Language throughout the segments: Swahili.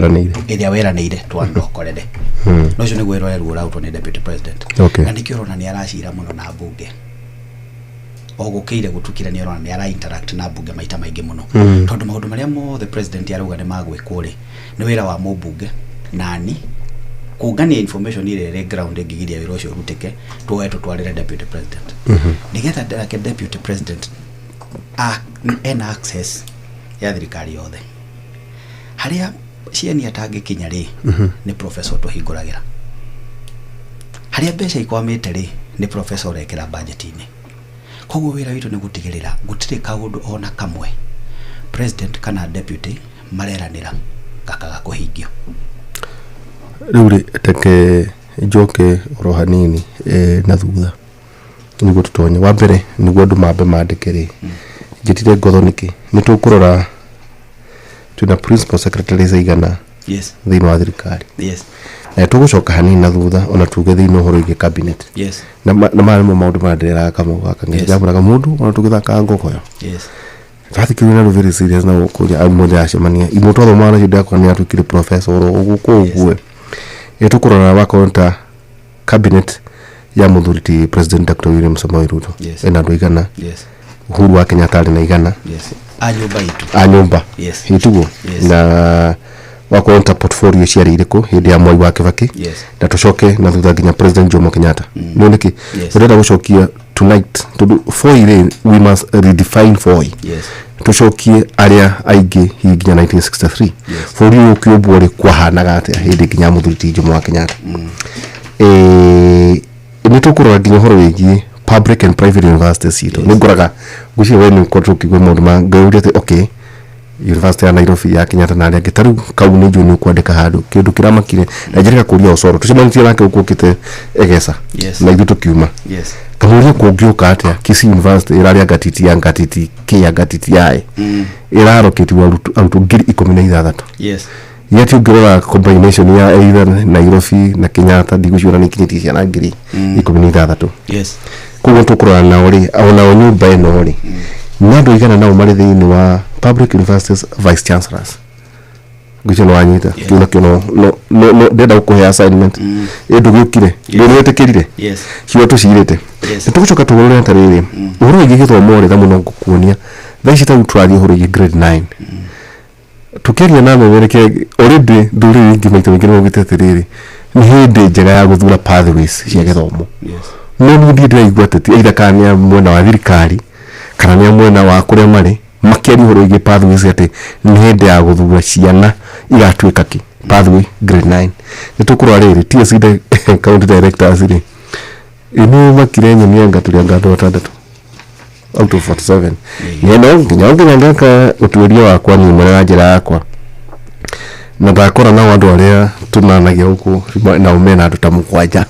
weranĩire twandokorere no cio nĩguo rwerwo rautwo nĩ deputy president na nĩkĩo rona nĩ aracira mũno na mbunge ogũkĩire gũtukira nĩ rona nĩ ara interact na mbunge maita maingĩ mũno tondũ maũndũ marĩa mothe president arauga nĩ magwĩkwo rĩ nĩ wĩra wa mũmbunge nani kũngania information ile ground ĩngĩgiria wĩra ũcio ũrutĩke twarĩre deputy president nĩgetha ndake deputy president ena access ya thirikari yothe haria cieni atangĩkinya rĩ nĩ professor tuhingũragĩra haria mbeca ikwamĩte rĩ nĩ professor rekera budget-inĩ koguo wĩra witũ nĩ gũtigĩrĩra gũtirĩ kaũndũ ona kamwe president kana deputy mareranĩra gakaga kũhingio rĩu teke njoke oro hanini na thutha nĩguo tũtonye wa mbere nĩguo andũ mambe mandĩke rĩ njĩtire ngotho nĩkĩ nĩ tũkũrora tuna principal secretaries aigana thĩinĩ wa thirikari na tũgũcoka hanini na thutha ona tuge thĩinĩ ũhoro wĩgiĩ cabinet na marĩ maũndũ marĩa ndĩraka ngĩjambũraga mũndũ ona tũgĩthaka ngokoyo Rathikĩrĩria na very serious na gũkũria amwe acemania imotho mwana hĩndĩ yakwa nĩ atwĩkire professor ũguo tũkũrora wakonta cabinet ya mũthuri president Dr. William Samoei Ruto ena andũ igana Uhuru wa Kenyatta na igana anyumba hitugo na wakonta portfolio ciarĩ irĩkũ hĩndĩ ya Mwai wa Kibaki na tũcoke na thutha nginya president Jomo Kenyatta nĩ nĩkĩ ũrenda gũcokia tonight four we must redefine four tũcokie arĩa aingĩ nginya 1963 bũrũri ũyũ ũkĩũmbwo rĩ kwahanaga atĩa hĩndĩ nginya mũthuri Jomo wa Kenyatta nĩ tũkũrora nginya ũhoro wĩgiĩ public and private universities citũ nĩ ngoraga ngwĩciria we nĩ ũkoretwo ũkĩigua maũndũ ngauria atĩ okay University ya Nairobi ya Kenyatta na arĩa angĩ tarĩu kau nĩ njũĩ nĩ kwandĩka handũ kĩndũ kĩramakire na njĩrĩga kũria ũcoro tũcemanirie nake ũkũkĩte Egesa na ithuĩ tũkiuma kamũria kũngĩũka atĩa Kisii University ĩrarĩa ngatiti kĩa ngatiti yae ĩrarokĩtio arutwo 16,000 yeti ũngĩrora combination ya either Nairobi na Kenyatta ndigũciona nĩ kinyĩtie ciana 16,000 koguo tũkũrora nao rĩ ona nyũmba ĩno rĩ nĩ andũ igana nao marĩ thĩinĩ wa public universities vice chancellors ngĩcino wanyita kĩuna no ndenda gũkũhe assignment ndũgĩũkire ndũgĩtĩkĩrire ciugo tũcirĩte tũgũcoka tũgũrũre tarĩrĩ ũhoro wĩgiĩ gĩthomo rĩ mũno ngũkuonia thaa ici ta tũrathiĩ ũhoro wĩgiĩ grade 9 tukĩria na memereke already ndũrĩrĩ ingĩ maita maingĩ nĩmaugĩte atĩrĩrĩ nĩ hĩndĩ njega ya gũthura pathways cia gĩthomo no niĩ ndĩraigua atĩ either kana nĩ mwena wa thirikari kana nĩ mwena wa kũrĩa marĩ makĩari ũhoro wĩgiĩ pathways atĩ nĩ hĩndĩ ya gũthura ciana igatuĩka kĩ pathway grade 9 nĩ tũkũrora rĩrĩ TSC county directors rĩ ĩno makire nyonia ngatũria ngando 6 out of 47 nginya ngaka ũtuĩria wakwa nĩ mwena wa njĩra yakwa na ndakora na andũ arĩa tunanagia huko na umena andũ ta mũkwanja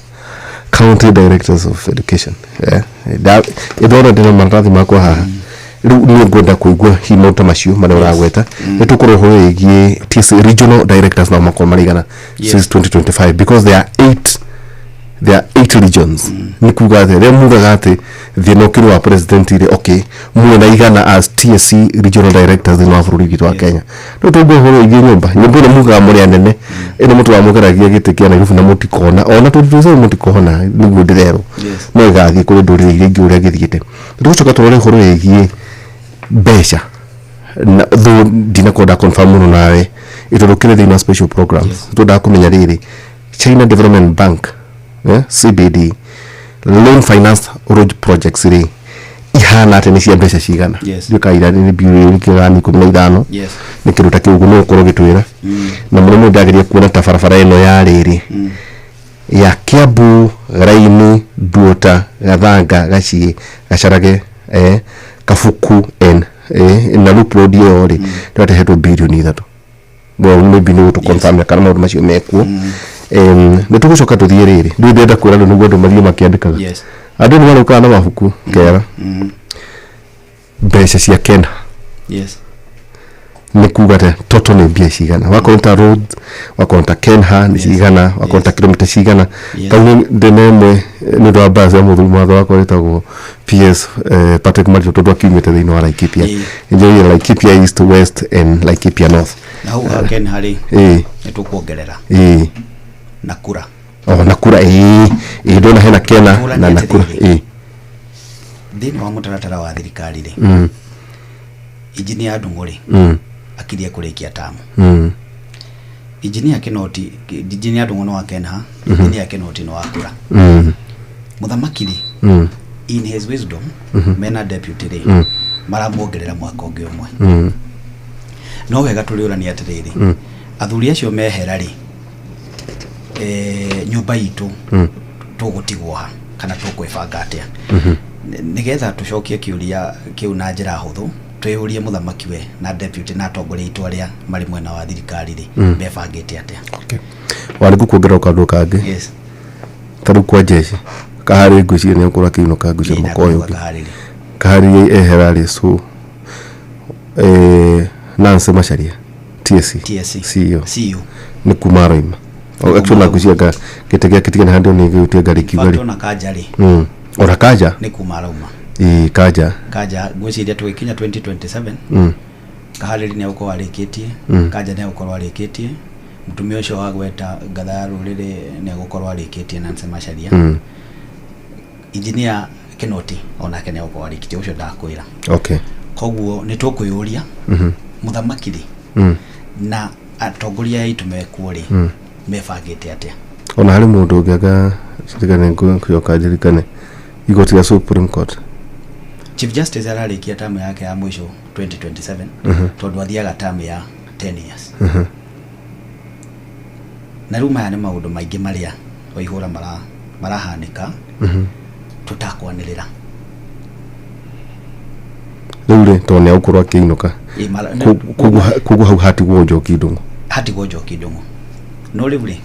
county directors of education ĩthora ndĩna maratathi makwa haha rĩu nĩ ngwenda kũigua hinya ta macio marĩa ũragweta nĩ tũkũrora ũhoro wĩgiĩ TSC regional directors na makorwo marigana since 2025 because there are 8 regions ni kuga atĩ mugaga atĩ thĩna ũkĩrĩ wa president ile okay mwena igana as TSC regional directors thĩinĩ wa bũrũri witũ wa Kenya no tũngĩ ũhoro wĩgiĩ nyũmba nĩ mugaga mũrĩ anene ĩno mũtu wa mũgeragia gĩtĩ kĩa Nairobi na mũtikona ona tũtũze mũtikona nĩguo ndĩrero no igathiĩ kũrĩ ndũrĩrĩ iria ingĩ ũrĩa gĩthiĩte tũcoka tũrore ũhoro wĩgiĩ mbeca though ndinakwenda confirm mũno nawe ĩtũrũkĩre thĩinĩ wa special programs tũndaga kũmenya rĩrĩ China Development Bank CBD loan finance road projects rĩ ihana atĩ nĩ cia mbeca cigana ndĩkaira nĩ billion kĩgani 15 nĩ kĩndũ ta kĩu no ũkorwo gĩtwĩra na mũno ndageria kuona ta barabara ĩno ya rĩrĩ ya Kiambu Raini Nduota Gathanga Gaciĩ Gacarage Kabuku na loop road yo rĩ ndĩratehetwo bilioni 3 well maybe no to confirm kana maũndũ macio mekuo nĩ tũgũcoka tũthiĩ rĩrĩ ndĩrenda kwĩra nĩ nĩguo andũ mathiĩ makĩandĩkaga andũ nĩ maroka na mabuku kera mbeca cia Kenya nĩ kuga atĩ total nĩ mbia cigana wakonta road wakonta Kenha nĩ cigana wakonta kilomita cigana kauni ndemwe nĩ ndo basi ya mũthuri mwatho wakoretagwo PS Patrick Mario tondũ akiumĩte thĩinĩ wa Laikipia enjoy Laikipia East West and Laikipia North na Kenha rĩ tukuongerera Nakura Nakura ndona hena Kena na Nakura thini wa mutaratara wa thirikari ri Engineer Ndung'uri akiria kurikia tamu Engineer Kinoti Engineer Ndung'uri wa Kena Engineer Kinoti no Akura muthamaki ri in his wisdom mena deputy ri maramuongerera mwaka ungi umwe no wega turiurania atiriri athuri acio mehera ri nyumba itu tugutigwa kana tukwibanga atia nigetha tucokie kiuria kiu na njira huthu twiyurie muthamaki we na deputy na atongoria itu aria mari mwena wa thirikari ri bebangite atia wari kuongerera kandu kangi yes taru kwa jeshi kahari nguci ni ukura kiuno ka nguci mukoyo kahari ehera ri so Nancy Macharia TSC CEO ni kumaroima actually na kuciaka kitegea na hando ni gutia gari kigari na kaja ri ora kaja ni kumaroima kaja gwiciria tugikinya 2027 kahari ni uko warikitie kaja ni uko warikitie mutumia ucio wa gweta ngatha ruriri ni gukorwa warikitie Nancy Macharia Engineer Kinoti onake ni uko warikitie ucio ndakwira koguo ni tukuyuria muthamaki ri na atongoria aitu mekuo ri mebangite atia ona hari mundu ngiaga cirikane kuyoka jirikane igoti ya Supreme Court Chief Justice ararikia tamu yake ya mwisho 2027 tondu athiaga tamu ya 10 years na ruma ya ni maundu maingi maria waihura marahanika tutakwanirira Lule tone ukurwa kiinuka kugu hau hati wojo kidungu no livule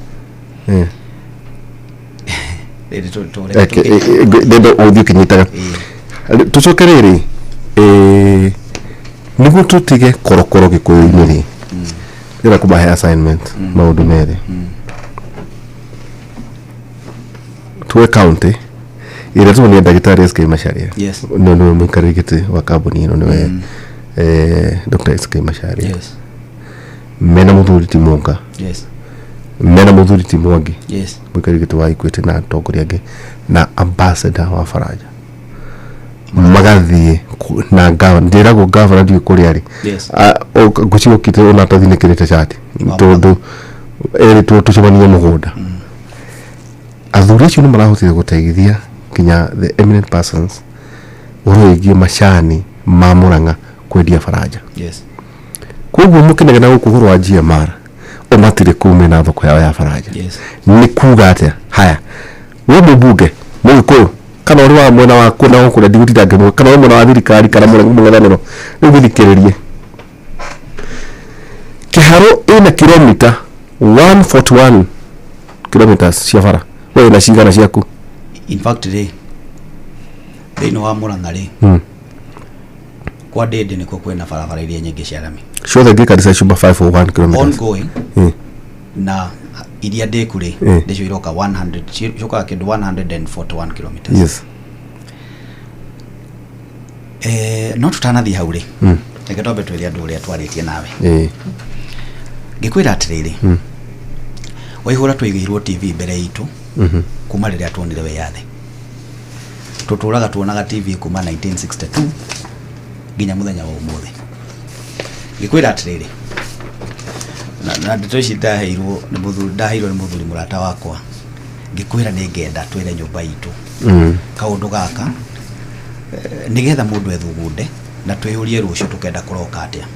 dendo audio kinyitaga tucokerere nigu tutige korokoro gikuyu-ini ri ndira kubahe assignment maundu mere tuwe county ira tu ni Daktari SK Macharia no mukarigite wa kambuni ino niwe Dr. SK Macharia mena muthuri ti Mwonga mena muthuri ti Mwangi mukarigite wa Ikwete na atongoria angi na ambassador wa Faraja magathie na gawa ndira go governor ndi kuri ari gucio kite ona tathinikirite chati tondu eri tucemania mugunda athuri acio ni marahotire guteithia kinya the eminent persons uroigie macani ma Murang'a kwendia Faraja koguo mukinega na gukuhurwa GMR o matire kume na thoko yao ya Faraja ni kuga atia haya we mbunge muko kana uri wa mwena wa kuna gukura digutira ngemo kana mwena wa thirikari kana mungethaniro riu githikiririe Kiharo ina kilomita 141 kilometers cia bara we na cigana ciaku in fact thĩinĩ wa Murang'a ri kwa Ndĩndĩ nĩkuo kwĩna barabara iria nyingĩ cia rami ciothe ngĩkarica cuma 501 km ongoing na iria ndĩku ri ndĩcio iroka 100 ciokaga kĩndũ 141 km no tutanathie hau ri reke twambe twĩre andũ ũrĩa twarĩtie nawe ngĩkwĩra atĩrĩrĩ waihũra twĩgĩirwo TV mbere itu kuma rĩrĩa tuonire wĩyathi tuturaga tuonaga TV kuma 1962 nginya muthenya wa umuthi ngikwira atiriri na nditoici ndaheirwo ni muthuri murata wakwa ngikwira ni ngenda twire nyumba itu kaundu gaka nigetha mundu ethugunde na twiyurie rucio tukenda kuroka atia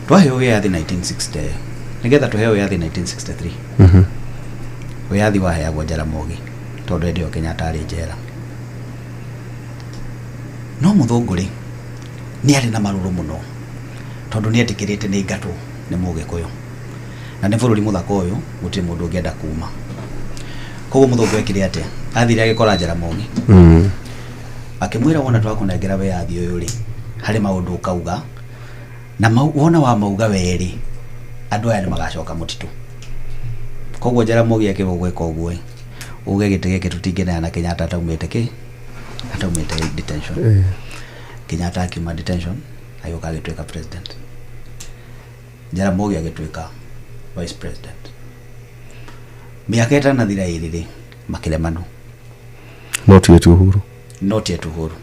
twaheo yathi 1960 nigetha tuheo yathi 1963 yathi waheagwo Jaramogi tondu ndio Kenyatta ari njera no muthunguri ni ari na maruru muno tondu ni etikirite ni ngatu ni Mugikuyu na ni bururi muthaka uyu guti mundu ungienda kuma koguo muthungu ekire atia athire agikora Jaramogi akimwira wona twakunengera we yathi uyu ri hari maundu ukauga na wona wa mauga weri andu aya ni magacoka mutitu koguo Jaramogi akigweka uguo uge gitege tutingena na Kenyatta ataumite detention Kenyatta akiuma detention ayoka agitweka president Jaramogi agitweka vice president miaka itanathira iriri makiremano not yet Uhuru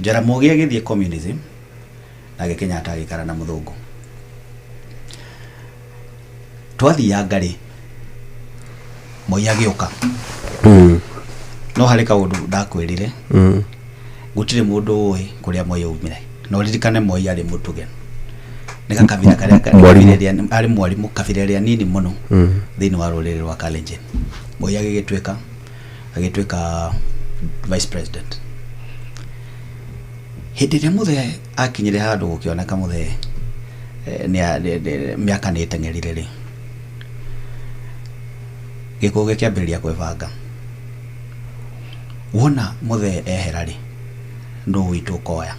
Jaramogi agithie communism na Kenyatta agikara na muthungu twathia ngari Moi agioka no hari kaundu ndakwirire gutire mundu oi kuria Moi umire no ririkane Moi ari mutuge nika kabira karia ari mwarimu kabira ria nini muno thini wa ruriri rwa Kalenjin Moi agituika vice president hindire muthe akinyire handu gukioneka muthe ni miaka ni tengerire ri gikuge kiambiriria kwebanga wona muthe eherari ndo witu koya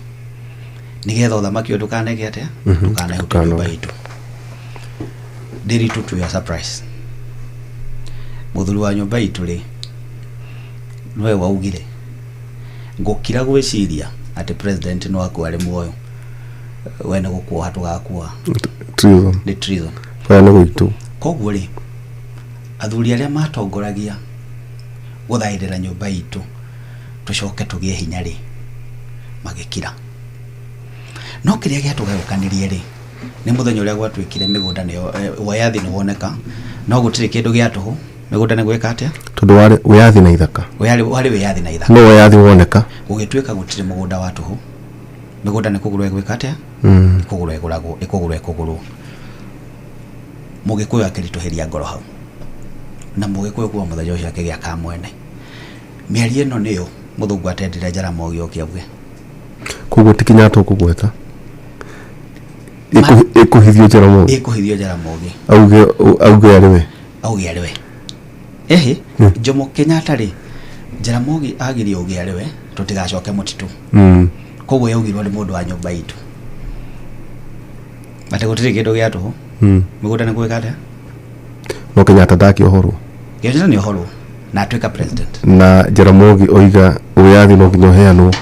nigetha uthamaki ndukanege atia ndukanahutia nyumba itu ndiritu tu ya surprise muthuri wa nyumba itu ri nwe waugire ngukira gwiciria ati president no akware muoyo wena gukua hatu gakua treason pana gwitu koguo ri athuri aria matongoragia guthairira nyumba itu tucoke tugie hinya ri magikira no kiria giatugayukanirie ri ni muthenya uria gwatwikire migunda ni wayathi no woneka no gutire kindu giatuhu migunda ni gweka atia tondu wayathi na ithaka wari wayathi na ithaka no wayathi woneka ugitwika gutire mugunda watuhu migunda ni kugurwa gweka atia kugurwa ikugurwo mugikuyu akirituhiria ngoro hau na mugikuyu kwa muthenya ucio akigia ka mwene miarie no niyo muthungu atendire Jaramogi okiauge koguo ti Kenyatta kugweta ikuhithio Jaramogi auge ariwe Jomo Kenyatta ri Jaramogi agiri auge ariwe tutigacoke mutitu koguo yaugirwo ni mundu wa nyumba itu ate gutire kindu giatu migunda ni gweka atia no Kenyatta ndakiohorwo Kenyatta ni ohorwo na atwika president na Jaramogi oiga uyathi no nginya heanwo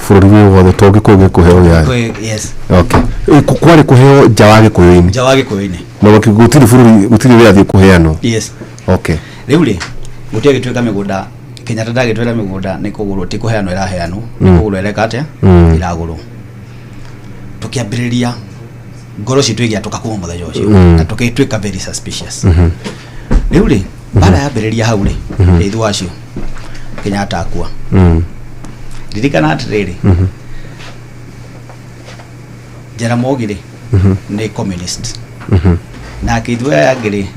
bururi wothe tongi kuge kuheo yathi yes okay kwari kuheo jawage kuyini no bakigutiri bururi gutiri yathi kuheanwo yes okay riu ri gutia gitwika migunda Kenyatta ndagitwira migunda ni kugurwo ti kuheanwo iraheanwo ni kugurwo ereka atia iragurwo tukiambiriria ngoro citwigia tukakuma muthenya ucio na tukitwika very suspicious riu ri bara yambiriria hau ri ithu acio Kenyatta akua ririkana atiriri Jaramogi ri ni communist na akithwe yagiri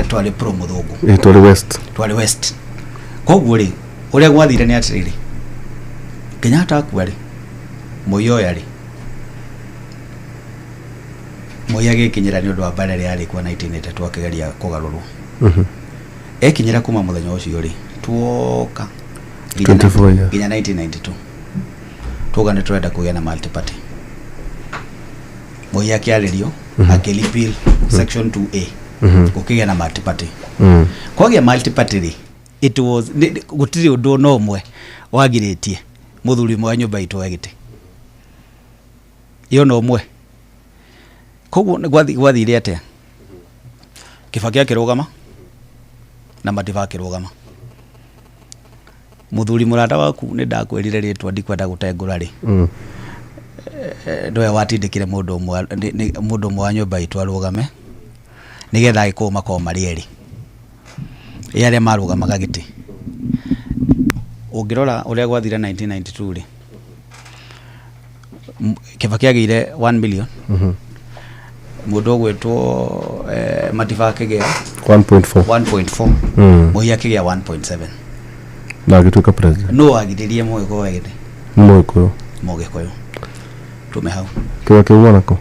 twari pro muthungu twari west koguo ri uria gwathire ni atiriri Kenyatta akua ri Moi oya ri Moi agikinyira ni undu wa bara ria ari kwa 1983 akigeria kugarurwo ekinyira kuma muthenya ucio ri tuoka 24 ginya 1992 tugane turenda kugia na multi party Moi akiaririo akilipil section 2A kukigia na multi party kwagia multi party ri it was gutiri undu no mwe wagiritie muthuri mwa nyumba itu egite iyo no mwe koguo gwathire atia Kibaki akirugama na Madiba akirugama muthuri murata waku ni ndakwirire ritwa ndikwenda gutengura ri ndoe watindikire mundu mwa nyumba itu arugame nigetha agikuma ko marieri yale marugamaga giti ungirora uria gwathire 1992 ri Kibaki agire 1 million mundu gwetwo Madiba akigea 1.4 Moi akigea 1.7 na agituika president no agiririe Moi wegete Mogikoyo tume hau Kibaki wonako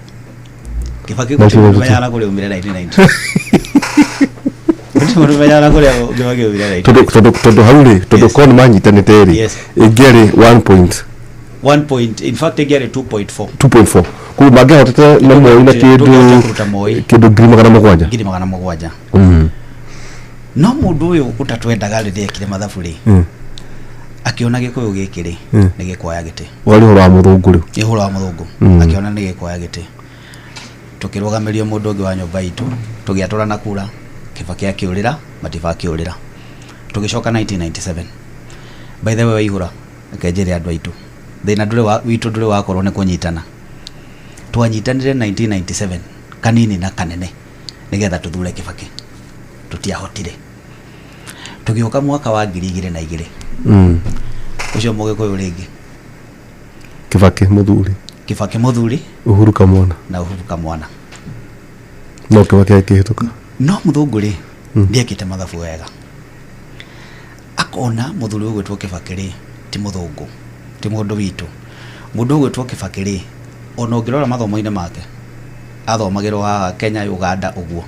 Kibaki kumenyana kule umire 1990 tumenya kule Kibaki umire 1990 todo hauri todo kon manyitanite ri igere 1 in fact igere 2.4 ku magea hotete na Moi na kindu ngiri magana mugwanja no mundu uyu utatwendaga riri ekire mathabu ri akiona gikuyu giki ri ni gikwaya giti wari horo wa muthungu ri ihoro wa muthungu akiona ni gikwaya giti tukirugamirio mundu ungi wa nyumba itu tugiatũrana kura Kibaki akiurira Matiba akiurira tugicoka 1997 by the way Waihura akenjere andu aitu thina witu ndure wakorwo ni kunyitana twanyitanire 1997 kanini na kanene nigetha tuthure Kibaki tutiahotire tugioka mwaka wa 2002 ucio Mugikuyu ringi Kibaki muthuri Uhuru Kamwana no Kibaki akihituka no muthungu ri ndiekite mathabu wega akona muthuri ugwitwo Kibaki ri ti muthungu ti mundu witu mundu ugwitwo Kibaki ri ona ngirora mathomo-ine make athomagirwo ha Kenya Uganda uguo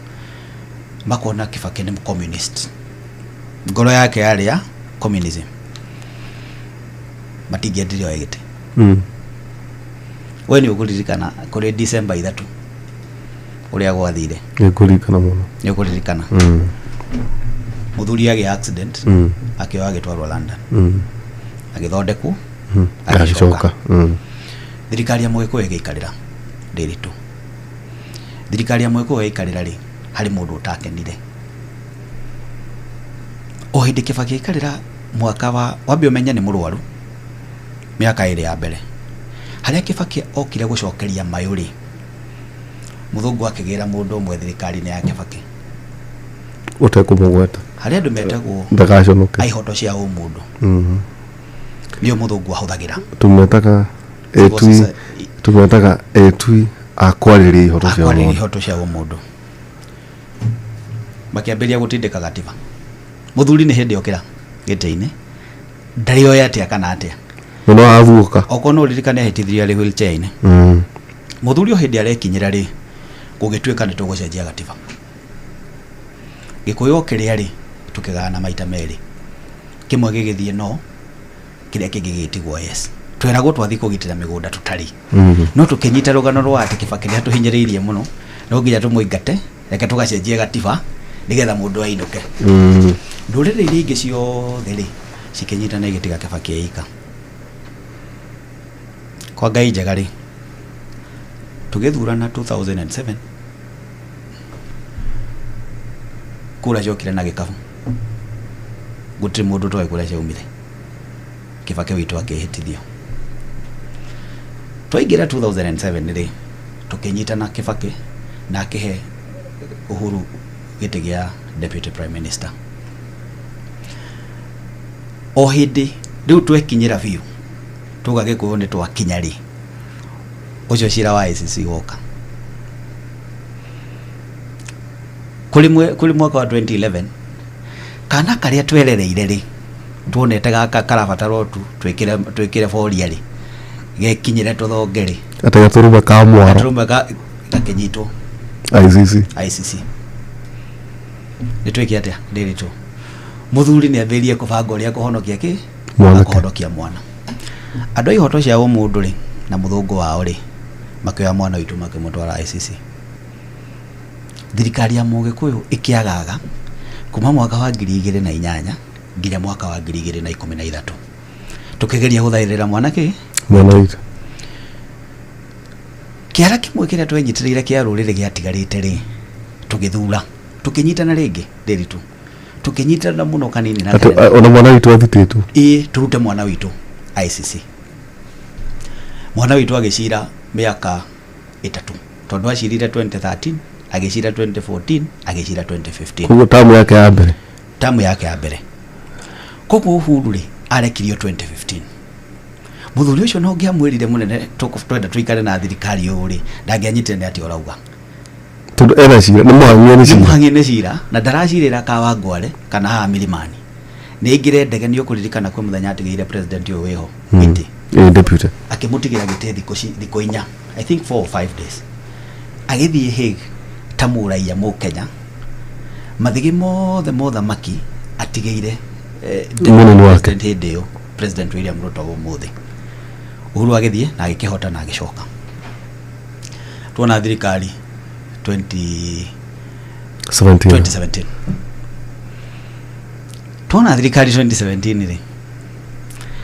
makona Kibaki ni communist ngoro yake yari ya communism matingiendirio egete we ni ukuririkana kuri December 3 uria gwathire ni kuririkana muthuri agi accident akioa agitwarwo London agithondekwo agicoka thirikari ya Mugikuyu igiikarira ndiritu thirikari ya Mugikuyu igiikarira ri hari mundu utakenire o hindi Kibaki ikarira mwaka wa wambe umenya ni murwaru miaka iri ya mbere haria Kibaki okire gucokeria mayuri muthungu akigira mundu umwe thirikari ni ya Kibaki utekumugweta haria andu metagwo ndagaconoke aihoto cia umundu nio muthungu ahuthagira tumetaga etui akwariria ihoto cia umundu makiambiria gutindika gatiba muthuri ni hindi okira gite-ini ndari oya atia kana atia no avuka okono ririkane ahitithirio ari wheelchair-ini muthuri o hindi arekinyira ri gugituika ni tugucenjia gatiba Gikuyu okire ari tukigana maita meri kimwe gigithie no kiria kingi gitigwo yes twiragwo twathi kugitira migunda tutari no tukinyita rugano rwa ati Kibaki ria tuhinyiriirie muno no nginya tumuingate reke tugacenjie gatiba nigetha mundu ainuke ndurire iria ingi ciothe ri cikinyitana igitiga Kibaki eika kwa Ngai njega ri tugithurana 2007 kura jokire na gikabu gutiri mundu toy kura ciaumire Kibaki witu akihitithio twaingira 2007 ri tukinyitana Kibaki na akihe Uhuru giti gia deputy prime minister o hindi riu twekinyira biu tugagikuyu ni twakinya ri ucio cira wa ICC woka kuri mwaka wa 2011 kana karia twerereire ri tuonete gaka karabataro tu twikire boria ri gekinyire tuthonge ri atega turume ka mwaro turume gakinyitwo ICC nitwiki atia ndiritu muthuri ni ambirie kubanga uria kuhonokia ki kuhonokia mwana andu ihoto cia umundu ri na muthungu wao ri makioya mwana witu makimutwara ICC thirikari ya Mugikuyu ikiagaga kuma mwaka wa 2008 nginya mwaka wa 2013 tukigeria guthairira mwana witu kiara kimwe kiria twenyitiriire kia rurire giatigarite ri tugithura tukinyitana ringi ndiritu tukinyitana muno kanini na ona mwana witu athititu turute mwana witu ICC mwana witu agicira miaka 3 tondu acirire 2013 agicira 2014 agicira 2015 kugo tamu yake ya mbere koguo Uhuru ri arekirio 2015 muthuri ucio no ngiamwirire munene twenda tuikare na thirikari uri ndangianyitire ati orauga tondu era cira ni muhangi cira na ndaracirira Kawangware kana ha Milimani ni ingire ndege ni ukuririkana kwa muthenya atigire president uyu wiho indi deputy akimutigira gite thiko 4 I think 4 or 5 days agithie Hague tamuraia mu Kenya mathigi mothe mothamaki atigire president hidio president William Ruto umuthi Uhuru agithie na agikihota na agicoka tuona thirikari 2017 tuona thirikari 2017 ri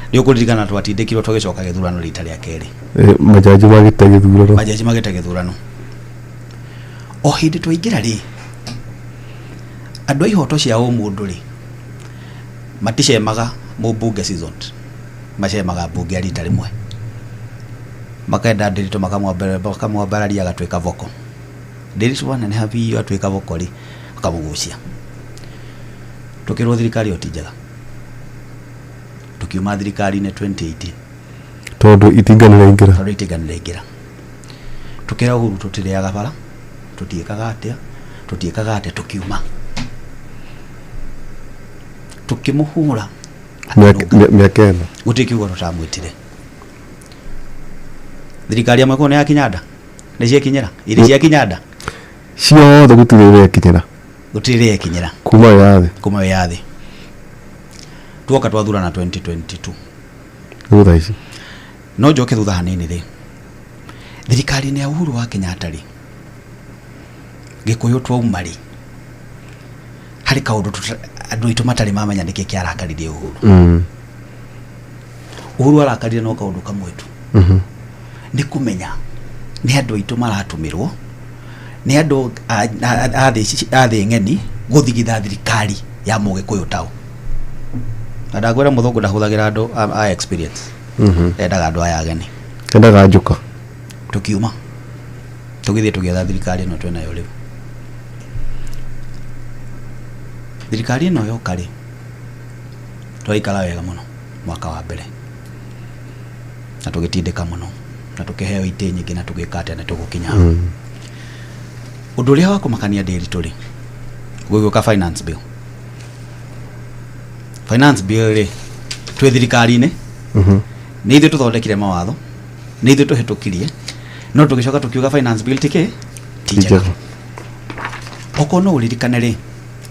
ndio kuririkana twatindikirwo tugicoka githurano rita ria keri majaji magite githurano o hindi twaingira ri andå ihoto cia å må ndå rä maticemaga må mbunge season macemaga mbunge rita rĩmwe makenda Ndiritu makamwambararia agatwä ka voko Ndiritu waneneha biũ atwä ka voko rĩ akamũgucia tå kä rwo thirikari o ti njega tå kiuma thirikari-inä 2018 tondũ itinganĩra ingĩra tå kä ra Uhuru tå tirĩaga bara tå tiĩkaga atĩa tå kiuma tå kä må hå ra mĩaka ĩno gå tä kiugo tå tamwä tire thirikari amwe kå nä ya Kinyanda nä ciekinyä irä cia Kinyanda ciothe gå tirä rekinyä ra kuma yathä tuoka twathurana 2022 rä tha ici no njoke thutha hanini rĩ thirikari-inĩ ya Uhuru wa Kenyatta rĩ Gĩkũyũ twauma rĩ harĩ kaũndũ andũ aitũ matarĩ mamenya nĩkĩ kĩarakaririe Uhuru Uhuru arakarire no kaũndũ kamwe tu nĩ kũmenya nĩ andũ aitũ maratũmĩrwo nĩ andũ a thĩ ng'eni gũthigitha thirikari ya Mũgĩkũyũ tao na ndagwĩra mũthũngũ ndahũthagĩra andũ a experience endaga andũ aya ageni endaga njuka tukiuma tugithie tugietha thirikari ĩno twenayo rĩu thirikari ĩno yoka rĩ twaikara wega mũno mwaka wa mbere na tũgĩtindĩka mũno na tũkĩheo itĩ nyingĩ na tũgĩka atĩ nĩ tũgũkinya ũndũ ũrĩa wa kũmakania Ndiritu rĩ gũgĩũka finance bill rĩ twĩ thirikari-inĩ nĩ ithuĩ tũthondekire mawatho nĩ ithuĩ tũhĩtũkirie no tũgĩcoka tũkiuga finance bill ti njega okorwo no ũririkane rĩ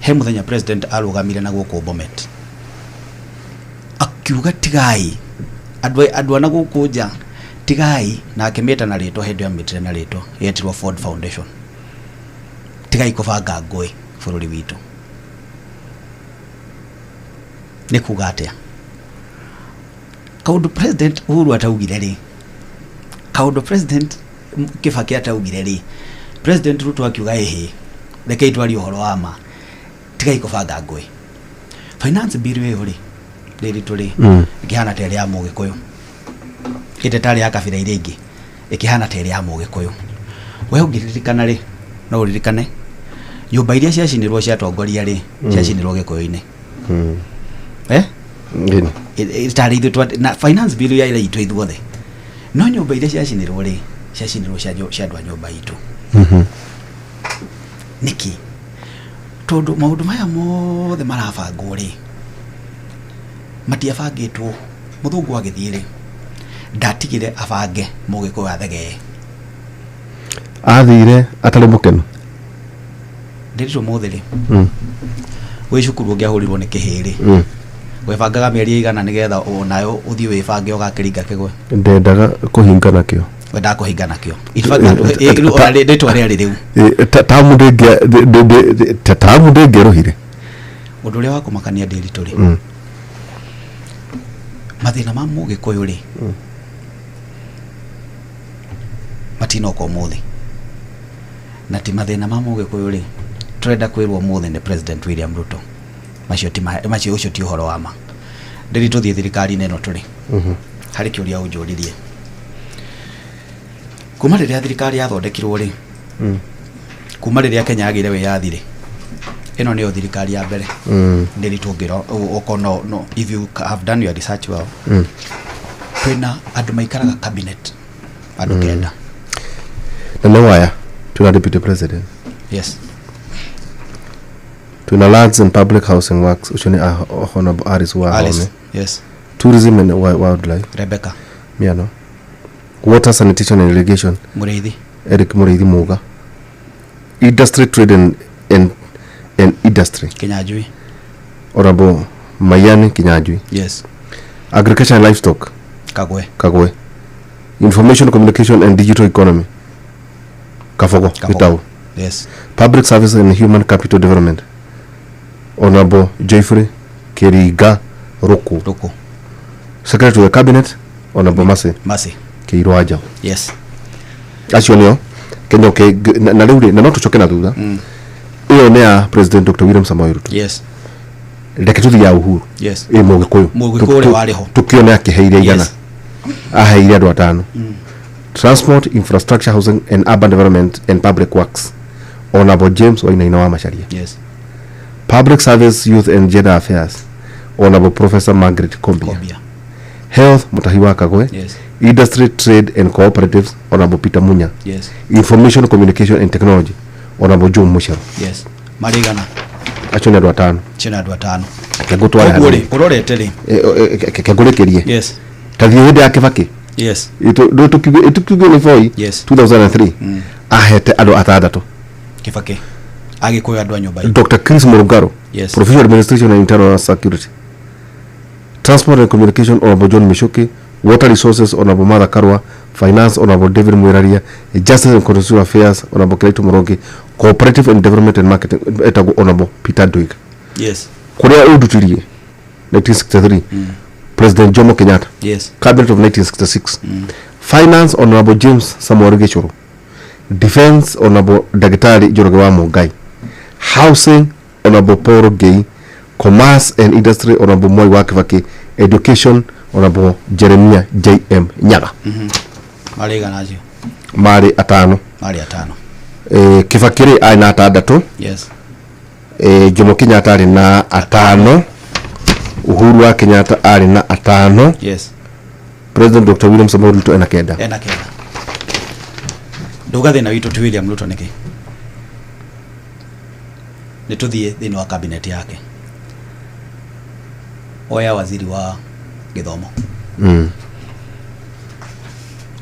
he mũthenya president arũgamire na gũkũ Bomet akiuga tigai andũ ana gũkũ nja tigai na akĩmĩta na rĩtwa hĩndĩ amĩtire na rĩtwa yetirwo Ford Foundation tigai kũbanga ngũĩ bũrũri witũ nĩ kuga atĩa kaũndũ president Uhuru ataugire rĩ kaũndũ president Kibaki ataugire rĩ president Ruto akiuga ehe rekei twari ũhoro wa ma tigai kũbanga ngũĩ finance bill ĩyo rĩ Ndiritu rĩ ĩkĩhana ta ĩrĩ ya Mũgĩkũyũ ĩtetarĩ ya kabira iria ingĩ ĩkĩhana ta ĩrĩ ya Mũgĩkũyũ we ũngĩririkana rĩ no ũririkane nyũmba iria ciacinirwo cia atongoria rĩ ciacinirwo Gĩkũyũ-inĩ itarĩ ithuĩ na finance bill ya itũ ithuothe no nyũmba iria ciacinirwo rĩ ciacinirwo cia andũ a nyũmba itũ nĩkĩ tondũ maũndũ maya mothe marabangwo rĩ matiabangĩtwo mũthũngũ agĩthiĩ rĩ ndatigire abange Mũgĩkũyũ athegee athire atarĩ mũkenu Ndiritu mũthĩ rĩ wĩ cukuru ũngĩahũrirwo nĩ kĩhĩrĩ webangaga mĩeri igana nĩgetha onayo ũthiĩ wĩbange ũgakĩringa kĩgwe ndendaga kũhinga nakĩo wendaga kũhinga nakĩo rĩtwa rĩarĩ rĩu tamu ndĩngĩerũhire ũndũ ũrĩa wa kũmakania Ndiritu rĩ mathĩna ma Mũgĩkũyũ rĩ matinoka ũmũthĩ na ti mathĩna ma Mũgĩkũyũ rĩ tũrenda kwĩrwo ũmũthĩ nĩ President William Ruto macio ũcio ti ũhoro wa ma Ndiritu thiĩ thirikari-inĩ ĩno tũrĩ harĩ kĩũria ũnjũririe kuma rĩrĩa thirikari yathondekirwo rĩ kuma rĩrĩa Kenya yagĩire wĩyathi rĩ ĩno nĩyo thirikari ya mbere Ndiritu ũngĩra no if you have done your research well kwĩna andũ maikaraga cabinet andũ kenda na nĩ waya twĩna deputy president yes twĩna lands and public housing works ũcio nĩ honorable Alice Wahome yes tourism and wildlife Rebecca Miano water sanitation and irrigation Mũrĩithi Eric Mũrĩithi Muga industry trade and industry Kinyanjui honorable Mayani Kinyanjui yes agriculture and livestock Kagwe information communication and digital economy Kafogo Gitau yes public service and human capital development honorable Jeffrey Kiriga Ruku secretary of the cabinet honorable Masi Kiirwaja yes acio nĩo Kenya na rĩu na no tũcoke na thutha iyo ne ya President Dr. William Samoei Ruto. Yes. Reketuthi ya Uhuru. Yes. Mugikuyu wariho. Tukione akiheire igana. Aheire andu atano. Transport, Infrastructure, Housing and Urban Development and Public Works. Honorable James Wainaina wa Macharia. Yes. Public Service, Youth and Gender Affairs. Honorable Professor Margaret Kombia. Health, Mutahiwa Kagwe. Yes. Industry, Trade and Cooperatives, Honorable Peter Munya. Yes. Information, Communication and Technology, Honorable John Musharo. Yes. Marigana. Achoni andu atano. China andu atano. Kegutwara hano. Kurorete kegurekerie. Yes. Tathio hinde yake Kibaki. Yes. Ito tukigwe ni foi. Yes. 2003. Ahete andu atandatu. Kibaki. Agikuyu andu anyumba. Dr. Chris Murugaro. Yes. Professional Administration and Internal Security. Transport and Communication, Honorable John Mishuki. Water Resources, Honorable Mother Karwa. Finance, Honorable David Mwiraria. Justice and Constitutional Affairs, Honorable Keleto Murongi. Cooperative and Development and Marketing, Honorable Peter Duig. Yes. Korea udutirie 1963. President Jomo Kenyatta. Yes. Cabinet of 1966. Finance, Honorable James Samuel Gichuru. Defense, Honorable Daktari Njoroge wa Mungai. Housing, Honorable Paul Gay. Commerce and Industry, Honorable Moi wa Kibaki. Education, Honorable Jeremiah J.M. Nyaga. Mariganaji. Mari atano. Kibaki aina atandatu. Yes. Jomo Kenyatta ari na atano. Uhuru wa Kenyatta ari na atano. Yes. President Dr. William Samoei Ruto ena kenda. Nduga thina witu ti William Ruto niki. Nituthie thini wa cabinet yake. Oya waziri wa githomo.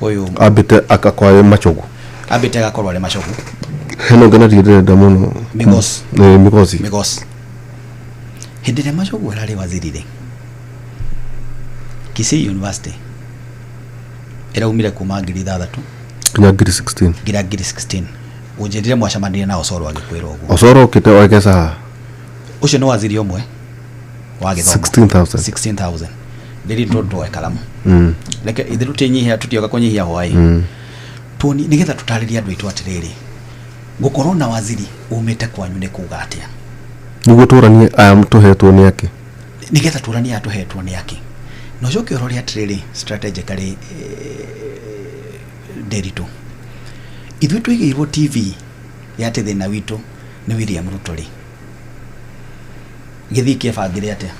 Oyo abite akakwaye Machogu. Abite agakorwo ari Machogu. Heno gana direda muno. Migos. Hindire Machogu arari waziri ri. Kisii University. Era umire kuma ngiri 3. Kinya ngiri 16. Ngiri 16. Unjendire mwashamanirie na Osoro agikwira uguo. Osoro kite wekesa. Ucio no waziri omwe wa githomo. 16,000. Ndiri ndondo ekalamu. Leke ithiru tinyihia tutioka kunyihia hwai. Tuni nigetha tutariria andu itu atiriri. Gukorwo na waziri umite kwanyu ni kuga atia. Nugo turanie tuhetwo ni yake. Nigetha turanie atuhetwo ni yake. No joke orori atiriri strategically Derito. Ithu twigirwo TV ya thina witu ni William Ruto ri. Githiki bangire atia.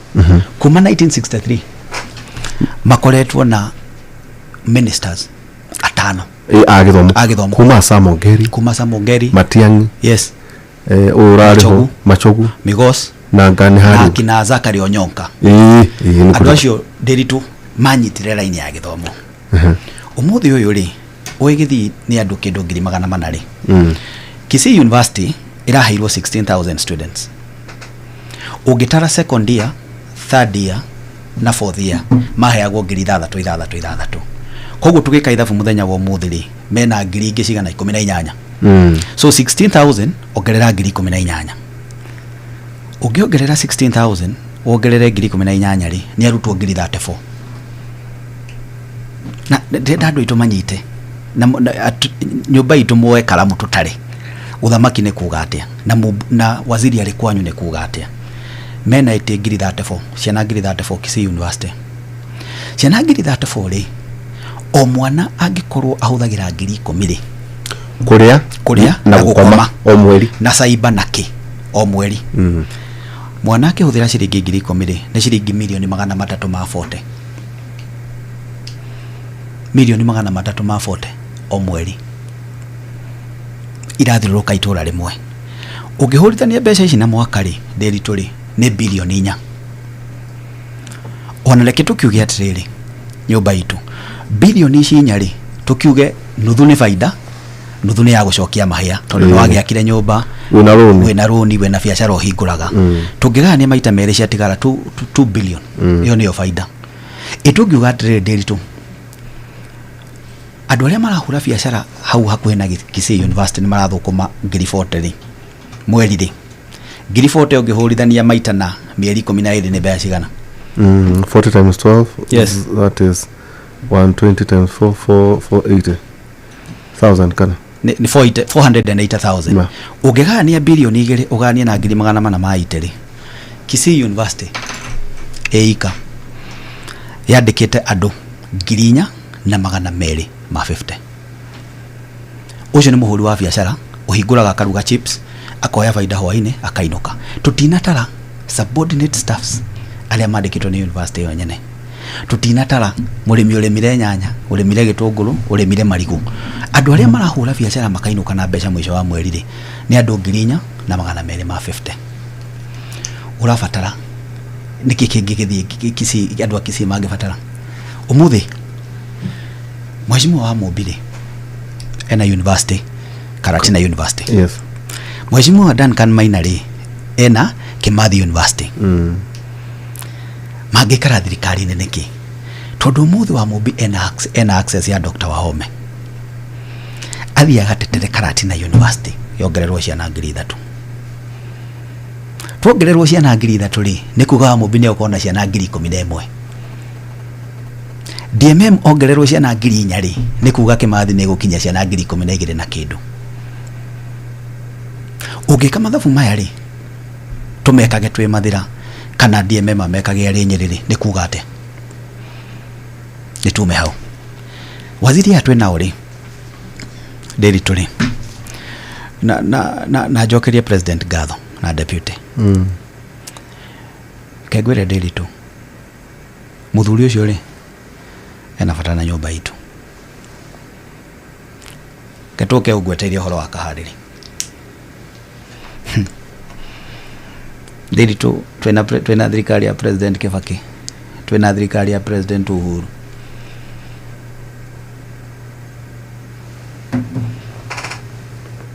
Kuma 1963 makoretwo na ministers atano. Agithomo. Kuma Samongeri. Matiang'i. Yes. Machogu. Migos. Na Ngani Hari. Na kina Zakari Onyonka. Andu acio Nderitu manyitire raini ya githomo. Umuthi uyu ri oigithi ni andu kindu 400 ri. Kisii University iraheirwo 16,000 students. Ugitara second year, third year na fourth year maheagwo 6,000. Koguo tugika ithabu muthenya wa umuthiri mena ngiri ingi cigana 18. So 16,000 ongerera ngiri 18. Ugiongerera 16,000 wongerere ngiri 18 ri ni arutwo ngiri 34. Na ndandu itu manyite na nyumba itu moe kalamu tutare uthamaki ni kuga atia na waziri ari kwanyu ni kuga atia mena ite ngiri 34 ciana ngiri 34 Kisii University ciana ngiri 34 ri o mwana angikorwo ahuthagira ngiri 10 ri kuria na gukoma o mweri na saiba naki o mweri mwana akihuthira ciringi ngiri 10 ri ni ciringi milioni 340 milioni 340 o mweri irathiruruka itura rimwe ungihurithania mbeca ici na mwaka ri Nderitu ri ni bilioni 4 ona leke tukiuge atiriri nyumba itu bilioni ici 4 ri tukiuge nuthu ni faida nuthu ni ya gucokia mahia tondu ni wagiakire nyumba wina roni wina biashara uhinguraga tungigania maita meri cia tigara 2 billion iyo niyo faida itungiuga atiriri Nderitu andu aria marahura biashara hau hakuhe na Kisii University ni marathukuma ngiri 40 ri mweri ri ngiri 40 ungihurithania maita na mieri 12 ni mbeca cigana 40 times 12. Yes, that is 120 times 4 480,000 kana ni 480,000 ungegania bilioni 2 ugania na 400 ma iteri. Kisii University eika yandikite andu 4,250. Ucio ni muhuri wa biashara uhinguraga karuga chips akoya faida hwaine akainuka. Tutinatara subordinate staffs aria mandikitwo ni university yo nyene. Tutinatara murimi urimire nyanya, urimire gitunguru, urimire marigu. Andu aria marahura biashara makainuka na mbeca mwisho wa mweri ri ni andu 4,250. Urafatara niki kingi githii Kisii andu a Kisii mangifatara umuthi mheshimiwa wa Mobile ena university Karatina University. Yes. Mheshimiwa Duncan Mainari ena Kimathi University. Magikara thirikari nene ki tondu muthi wa Mobi ena access ya Dr. Wahome athiaga tetere Karatina University yongererwo ciana 3,000. Twongererwo ciana 3,000 ri ni kuga Mobi ne ukona ciana 11,000. DMM ongererwo ciana 4,000 ri ni kuga Kimathi ne gukinya ciana 12,000 na kindu. Ugika mathabu maya ri tumekage twi mathira kana DMM amekage ari Nyerere ni kuga ate ni tume hau waziri atwe na uri deri turi na jokeria president gatho na deputy kegwere deri tu muthuri ucio ri ena fatana nyumba itu ketoke ugweteria horo wa kahariri deri tu twena thirikari ya president Kibaki, twena thirikari ya president Uhuru.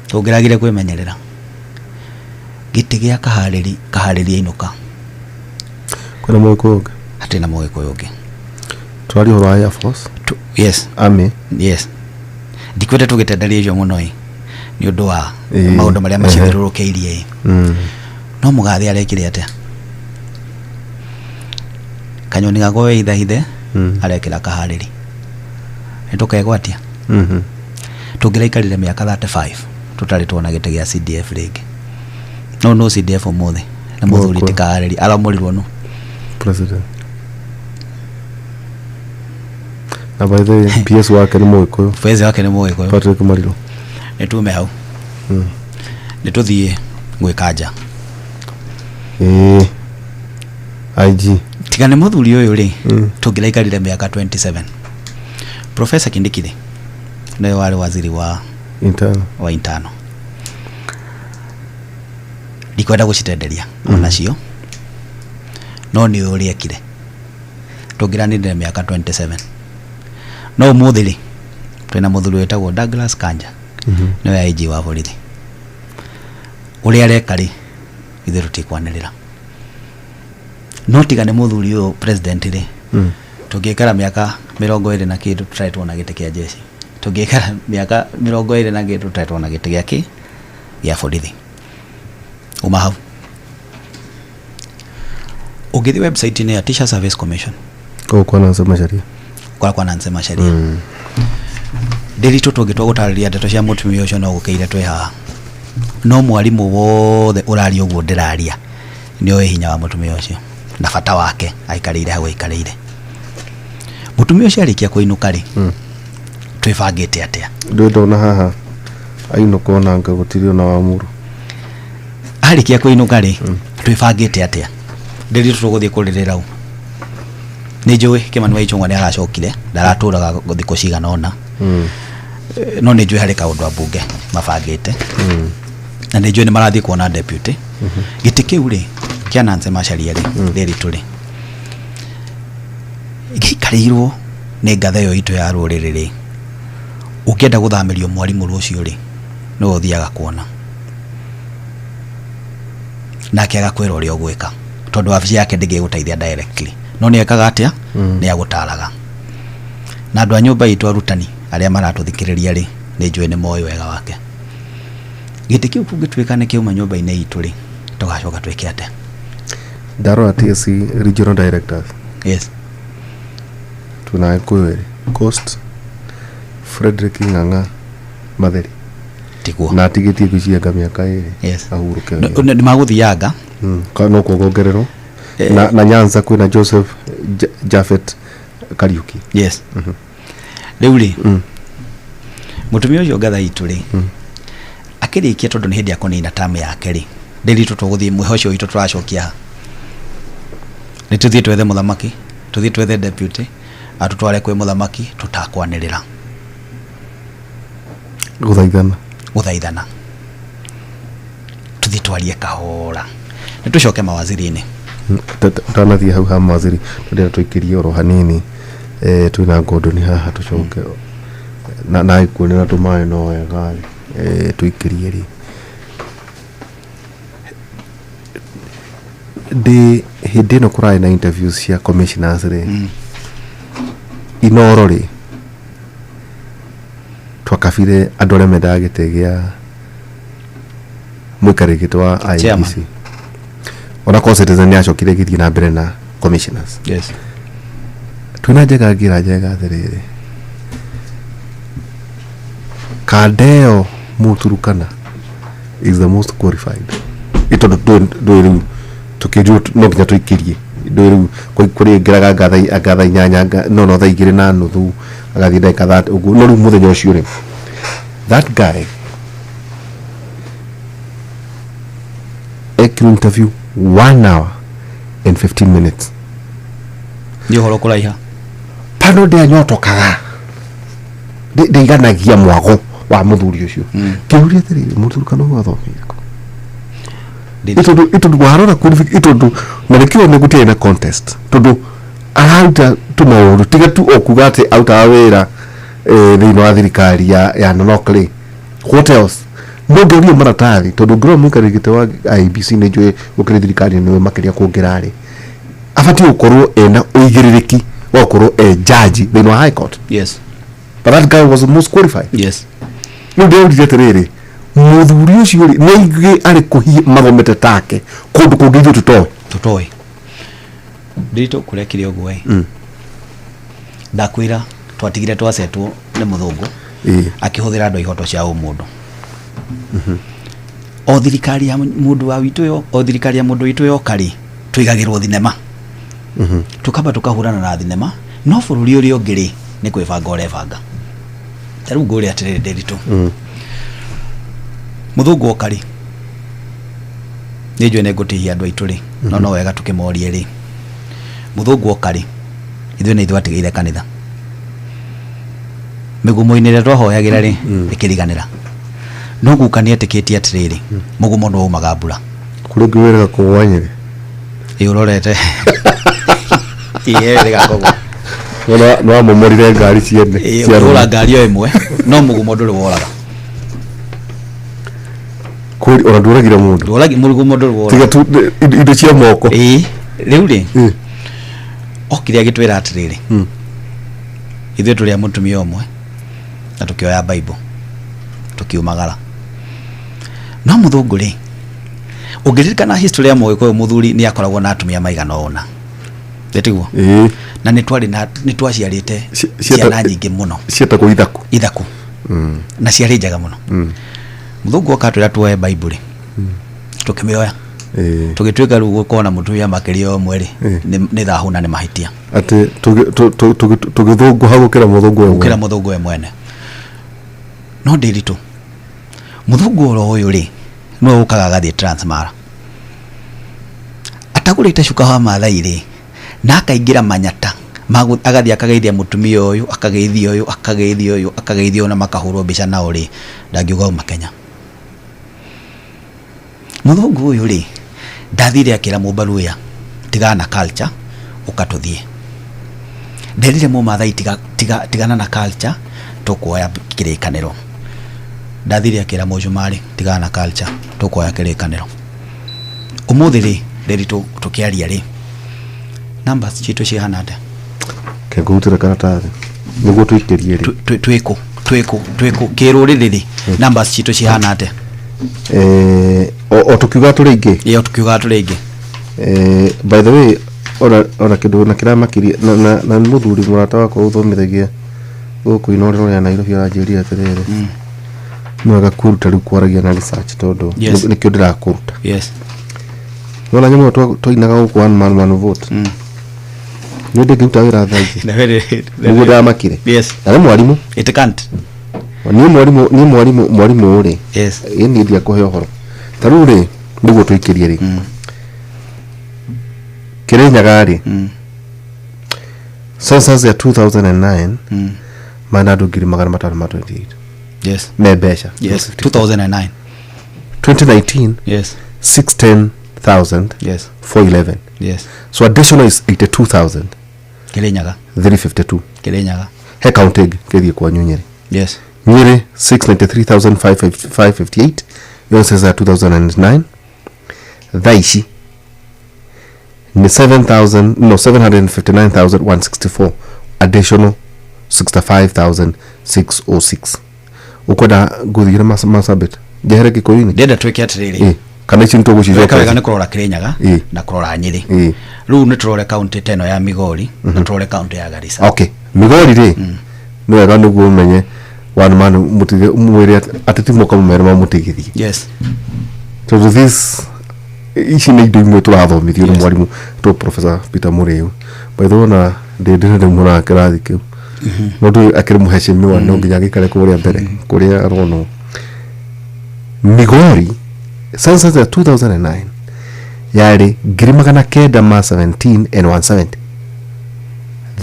Tugiragire kwimenyerera giti gia kahariri inuka kuna mwikoyoge atina mwikoyoge twari horo Air Force. Yes, Army. Yes, ndikwete tugitenderia icio muno ni undu wa maundu maria macithirurukiirie no mugathi arekire atia kanyoni gagoe ithahithe arekira kahariri nitukegwatia tungiraikarire miaka 35 tutari tuona gite gia CDF ringi no CDF umuthi na muthuri tikahariri aramurirwo no president na by the PS wake ni mwikoyo Patrick Mariro nitume hau nituthie gwikanja IG tigane muthuri uyu ri tungiraikarire miaka 27. Professor Kindiki naye wale waziri wa intano ndikwenda gucitenderia onacio no ni uri ekire tungiranire miaka 27 no muthiri twina muthuri wetagwo Douglas Kanja naye IG wa borithi uri arekari ithe rutikwanirira no tigane muthuri uyu president ri tungikara miaka 20 na kindu tutaitwo na gite kia jeshi tungikara miaka 20 na kindu tutaitwo na gite giake ya borithi umahau ugithi website ni ya Teacher Service Commission kwa nasema sharia kwa nasema sharia deli tutogitwa gutariria ndeto cia mutumia ucio no gukeire twe haha no mwalimu wothe urari uguo ndiraria ni oe hinya wa mutumia ucio na fata wake aikarire hawe aikarire mutumia ucio arikia kuinuka ri twibangite atia ndona haha ainuka na ngagutirio na wamuru arikia kuinuka ri twibangite atia deli tutuguthie kuririra u ni njui Kimani wa Ichung'wa ni aracokire ndaraturaga thikũ cigana ona no ni njui hari kaundu ambunge mabangite na ni njui ni marathie kuona deputy giti kiu ri kia Nancy Macharia ri turi gikarirwo ni ngatho yo itu ya ruriri ri ukienda guthamirio mwarimu rucio ri no uthiaga kuona na kiaga kwira uri ogwika tondu wabici yake ndingiguteithia directly no ni ekaga atia ni agutaraga na andu a nyumba itu arutani aria maratuthikiriria ri ni njui ni moyo wega wake giti kiu kungituika ni kiuma nyumba-ini itu ri tugacoka twike atia Daro TSC regional directors. Yes. Tuna Kweri Coast Frederick Ng'ang'a Matheri tiguo na tigitie kucianga miaka iri yes ahuruke ni maguthianga no kuongererwo na Nyanza kwina Joseph Jafet Kariuki yes riuri mutumia ucio ngatha itu ri akirikia tondu ni hindi akonina tamu yake ri ndiritu tuguthie mwihocio itu turacokia ni tuthie twethe muthamaki tuthie twethe deputy atutware kwe muthamaki tutakwanirira guthaithana tuthie twarie kahora ni tucoke mawaziri-ini tanathie hau ha mawaziri ndira twikirie oro hanini twina Gordon haha tucoke na ikuonera tumae no wega twikirie ri de hindi no kurai na interviews cia commissioners ri inoro ri twakabire andu aria mendaga gite gia muikarigite wa IEBC ona ko citizen ni acokire githii na mbere na commissioners yes twina njega athiriri Kadeo Muturukana is the most qualified ito do tukijua no nginya twikirie ndu kuri ngiraga ngatha nyanya no tha igire na nuthu agathi ndeka that ugu no ru muthenya ucio ri that guy interview 1 hour and 15 minutes ni horo kuraiha pano de anyotokaga de iganagia mwago wa muthuri ucio kiuria thiri Muturukana wa thomire ito warora kuri ito narekio ne gutie na contest tondu arauta tumauru tiga tu okugate auta awira thino wa thirikari ya nonokle what else no ngerio maratathi tondu ngro mukarigite wa IEBC ne njwe gukire thirikari ne makiria kuongerari afati ukorwo ena uigiririki wa ukorwo judge thino wa high court yes but that guy was the most qualified yes no ndio ndijeterere muthuri ucio ri nigi ari kuhi mathomete take kundu kungithio tutoi ndito kurekire ogwe ndakwira twatigire twasetwo ni muthungu akihuthira ndo ihoto cia umundu o thirikari ya mundu wa witu yo o thirikari ya mundu witu yo kari tuigagirwo thinema tukaba tukahurana na thinema no bururi uri ongiri ni kwibanga urebanga taru nguri atiriri ndiritu muthungu okari nijwe ne gutihia andu aitu ri no wega tukimorie ri muthungu okari ithuĩ nĩ ithuĩ atigaire kanitha mĩgumo-inĩ ĩrĩa twahoyagĩra rĩ ĩkĩriganĩra no gukania ĩtĩkĩtie atĩrĩrĩ mũgumo no umaga mbura kũrĩ ngĩwĩrĩga kũgwanyĩre ũrorete iherĩga kũgwa no amomorire ngari ciene ũra ngari o ĩmwe no mũgumo ndũrĩ woraga kuri ona nduragira mundu mũgumo ndũrĩ woraga tiga tu indo cia moko rĩu rĩ okire agitwira atiriri ithuĩ tũrĩ mũtumia ũmwe na tukioya Bible tukiumagara no mũthũngũ rĩ ũngĩririkana history ya Mũgĩkũyũ muthuri ni akoragwo na atumia maigana ona ndetiguo na nĩ twaciarĩte ciana nyingĩ mũno cietagwo ithaku na ciarĩ njega mũno mũthũngũ okatwĩra tuoye Bible tukimioya tugituika ru gukona mutuya makiria omwe ri ni thahu na ni mahitia ati tugithungu hagukira muthungu we mwene no ndiritu muthungu ro uyu ri no ukaga gathi Transmara atagurite shuka wa mathai ri na akaingira manyata agathi akageithia mutumia uyu akageithio na makahurwo mbica na uri ndangiuga Kenya muthungu uyu ri ndathire akira mubaruya tigana culture ukatuthie nderire mu mathai tigana na culture tukuoya kirikaniro ndathire akira mujumari tigana culture tukuoya kirikaniro umuthi ri nderitu tukiaria ri numbers chitu cihanate kegutira karatathi niguo twikirie ri twiko kiruriri ri numbers chitu cihanate o tukiuga turi ingi tukiuga turi ingi by the way ora kindu na kiramakiria na muthuri murata wako uthomithagia guku inorero ya Nairobi aranjiria atiriri mwega kuruta riu kwaragia na research todo nikio ndirakuruta nona nyamo twainaga guku one man one vote nende ngiruta wira thaiji niguo ndamakire na mwarimu it can't ni mwarimu uri ni ndia kuhe uhoro taru ri niguo twikirie ri Kirinyaga ri census ya 2009 mana andu 528 mebesha 2009 2019 610,000 411 so additional is 82,000 Kirinyaga 352 Kirinyaga he counting kethie kwa Nyeri Nyeri 693,558 yo census ya 2009 thaishi ni 759,164 additional 65,606 ukoda guthira masabit jehere kikoyini ndenda tweke atiriri kana ici nto gucijoka kaga ne kurora Kirinyaga na kurora Nyeri ru ne turore county teno ya Migori na turore county ya Garissa okay Migori ri no wega niguo menye one man mutige mwere atitimoka mumere ma mutigithie so this ici ni indo imwe turathomithio ni mwarimu to Professor Peter Muriu by the way na ndende mura kirathi kiu mundu akiri muheshimiwa no nginya gikare kuria mbere kuria arono Migori census ya 2009 yari 917 and 170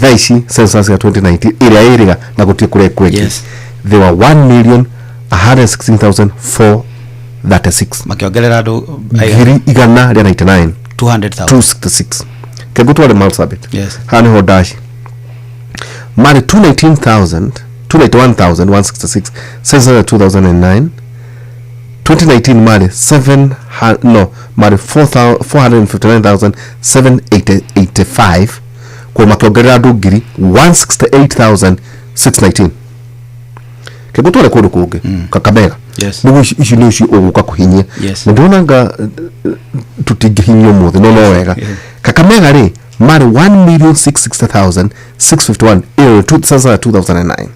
thaici census ya 2019 iria iriga na gutie kuria kweki there were 1,116,436 makiongerera andu igana ria 99 200,000 kegutware Marsabit hani hodashi mari 291,166 census ya 2009 2019 mari 459,785 kwa makiongerera andu 168,619 kegutware kundu kungi Kakamega nigu ici ni ici uguka kuhinyia ndonanga tutingihinyio muthe no wega Kakamega ri mari 1,660,651 2009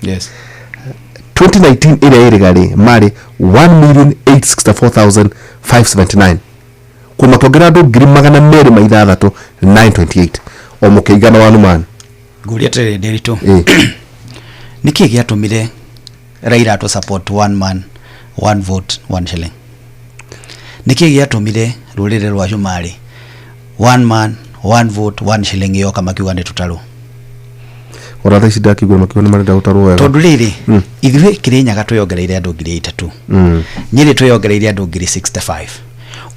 2019 ira iriga ri mari 1,864,579 kwa makiongerera andu 2,268 o mukeigana wa numan guria tere derito niki giatumire Raila to support one man one vote one shilling niki giatumire rurire rwa Shumari one man one vote one shilling yo kama kiuga ndetutaro ora shida kigwe makiona marenda utaro wega tondu riri ithuĩ Kirinyaga twiyongereire andu 3,000 Nyeri twiyongereire andu 65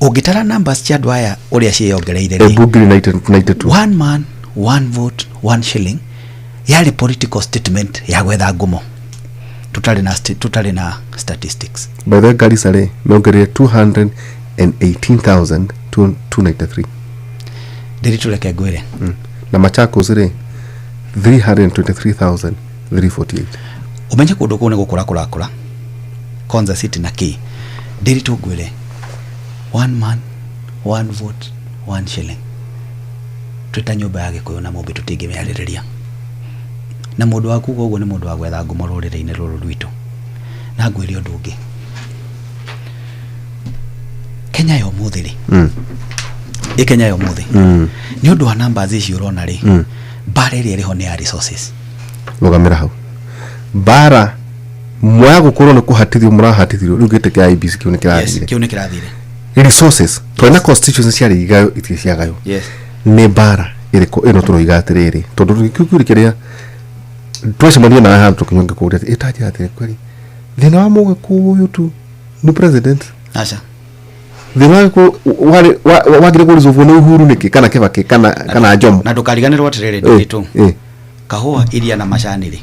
ungitara numbers cia andu aya uria ciyongereire ri 92 one man one vote one shilling yari political statement ya gwetha ngumo tutari na statistics by the Garissa re meongereire 218,293 ndirituleke gwire na Machakos re 323,348 umenye kundu kune gukura Konza City na Key ndiritugwire one man one vote one shilling twita nyumba ya Gikuyu na mumbi tutingimeaririria na mundu waku koguo ni mundu wa gwetha ngumo rurire-ini ruru rwitu na ngwiri undu ungi Kenya yo muthiri Kenya yo muthi ni undu wa numbers ici urona ri bara iria riho ni ya resources rugamira hau bara mwa gukorwo ni kuhatithio murahatithio riu gite kia IBC kiu ni kirathire resources twena constituency cia rigayo itie ciagayo ni bara iriko ino turoiga atiriri tondu kiukuri kiria twacemania na haha tukinyonge kuria itaje atire kweli thina wa Mugikuyu tu ni president acha thina ko wagire kulizovo na Uhuru niki kana Kibaki kana Jomo na ndukariganirwo atiriri nditu kahua iria na macaniri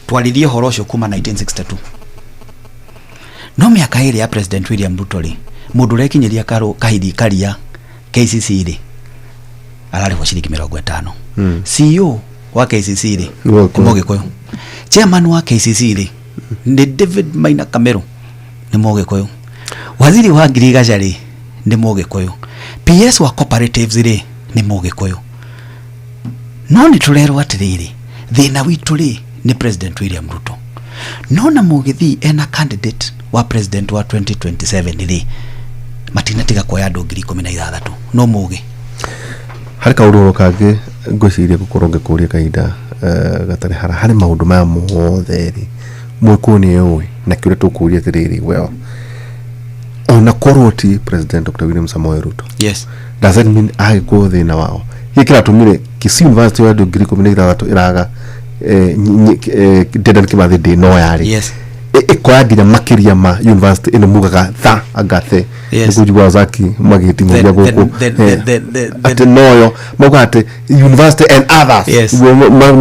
twaririe horo ucio kuma 1962 no miaka iri ya President William Ruto ri mundu rekinyiria kahidi karia KCC ri arari kwa shilingi 50 CEO wa KCC ri Mugikuyu chairman wa KCC ri ni David Maina Kamero ni Mugikuyu waziri wa Ngirigaca ri ni Mugikuyu PS wa cooperatives ri ni Mugikuyu no ni turerwo atiriri thina witu ri ni President William Ruto nona mugithi ena candidate wa president wa 2027 ri matinatiga kwa andu 16 no mugi hari kaundu kangi ngwiciria gukoronge kuria kaida gatari hari maundu maya mothe ri mwikuni ewe na kiure tukuria tiriri well ona koroti president Dr. William Samoei Ruto yes doesn't mean agiko thina wao hikira tumire Kisii University wa degree 16 iraga Dedan Kimathi de no yari yes ikwagira makiria ma university ino mugaga tha agathe kujugwa zaki magiti mubya goko ati noyo mugate university and others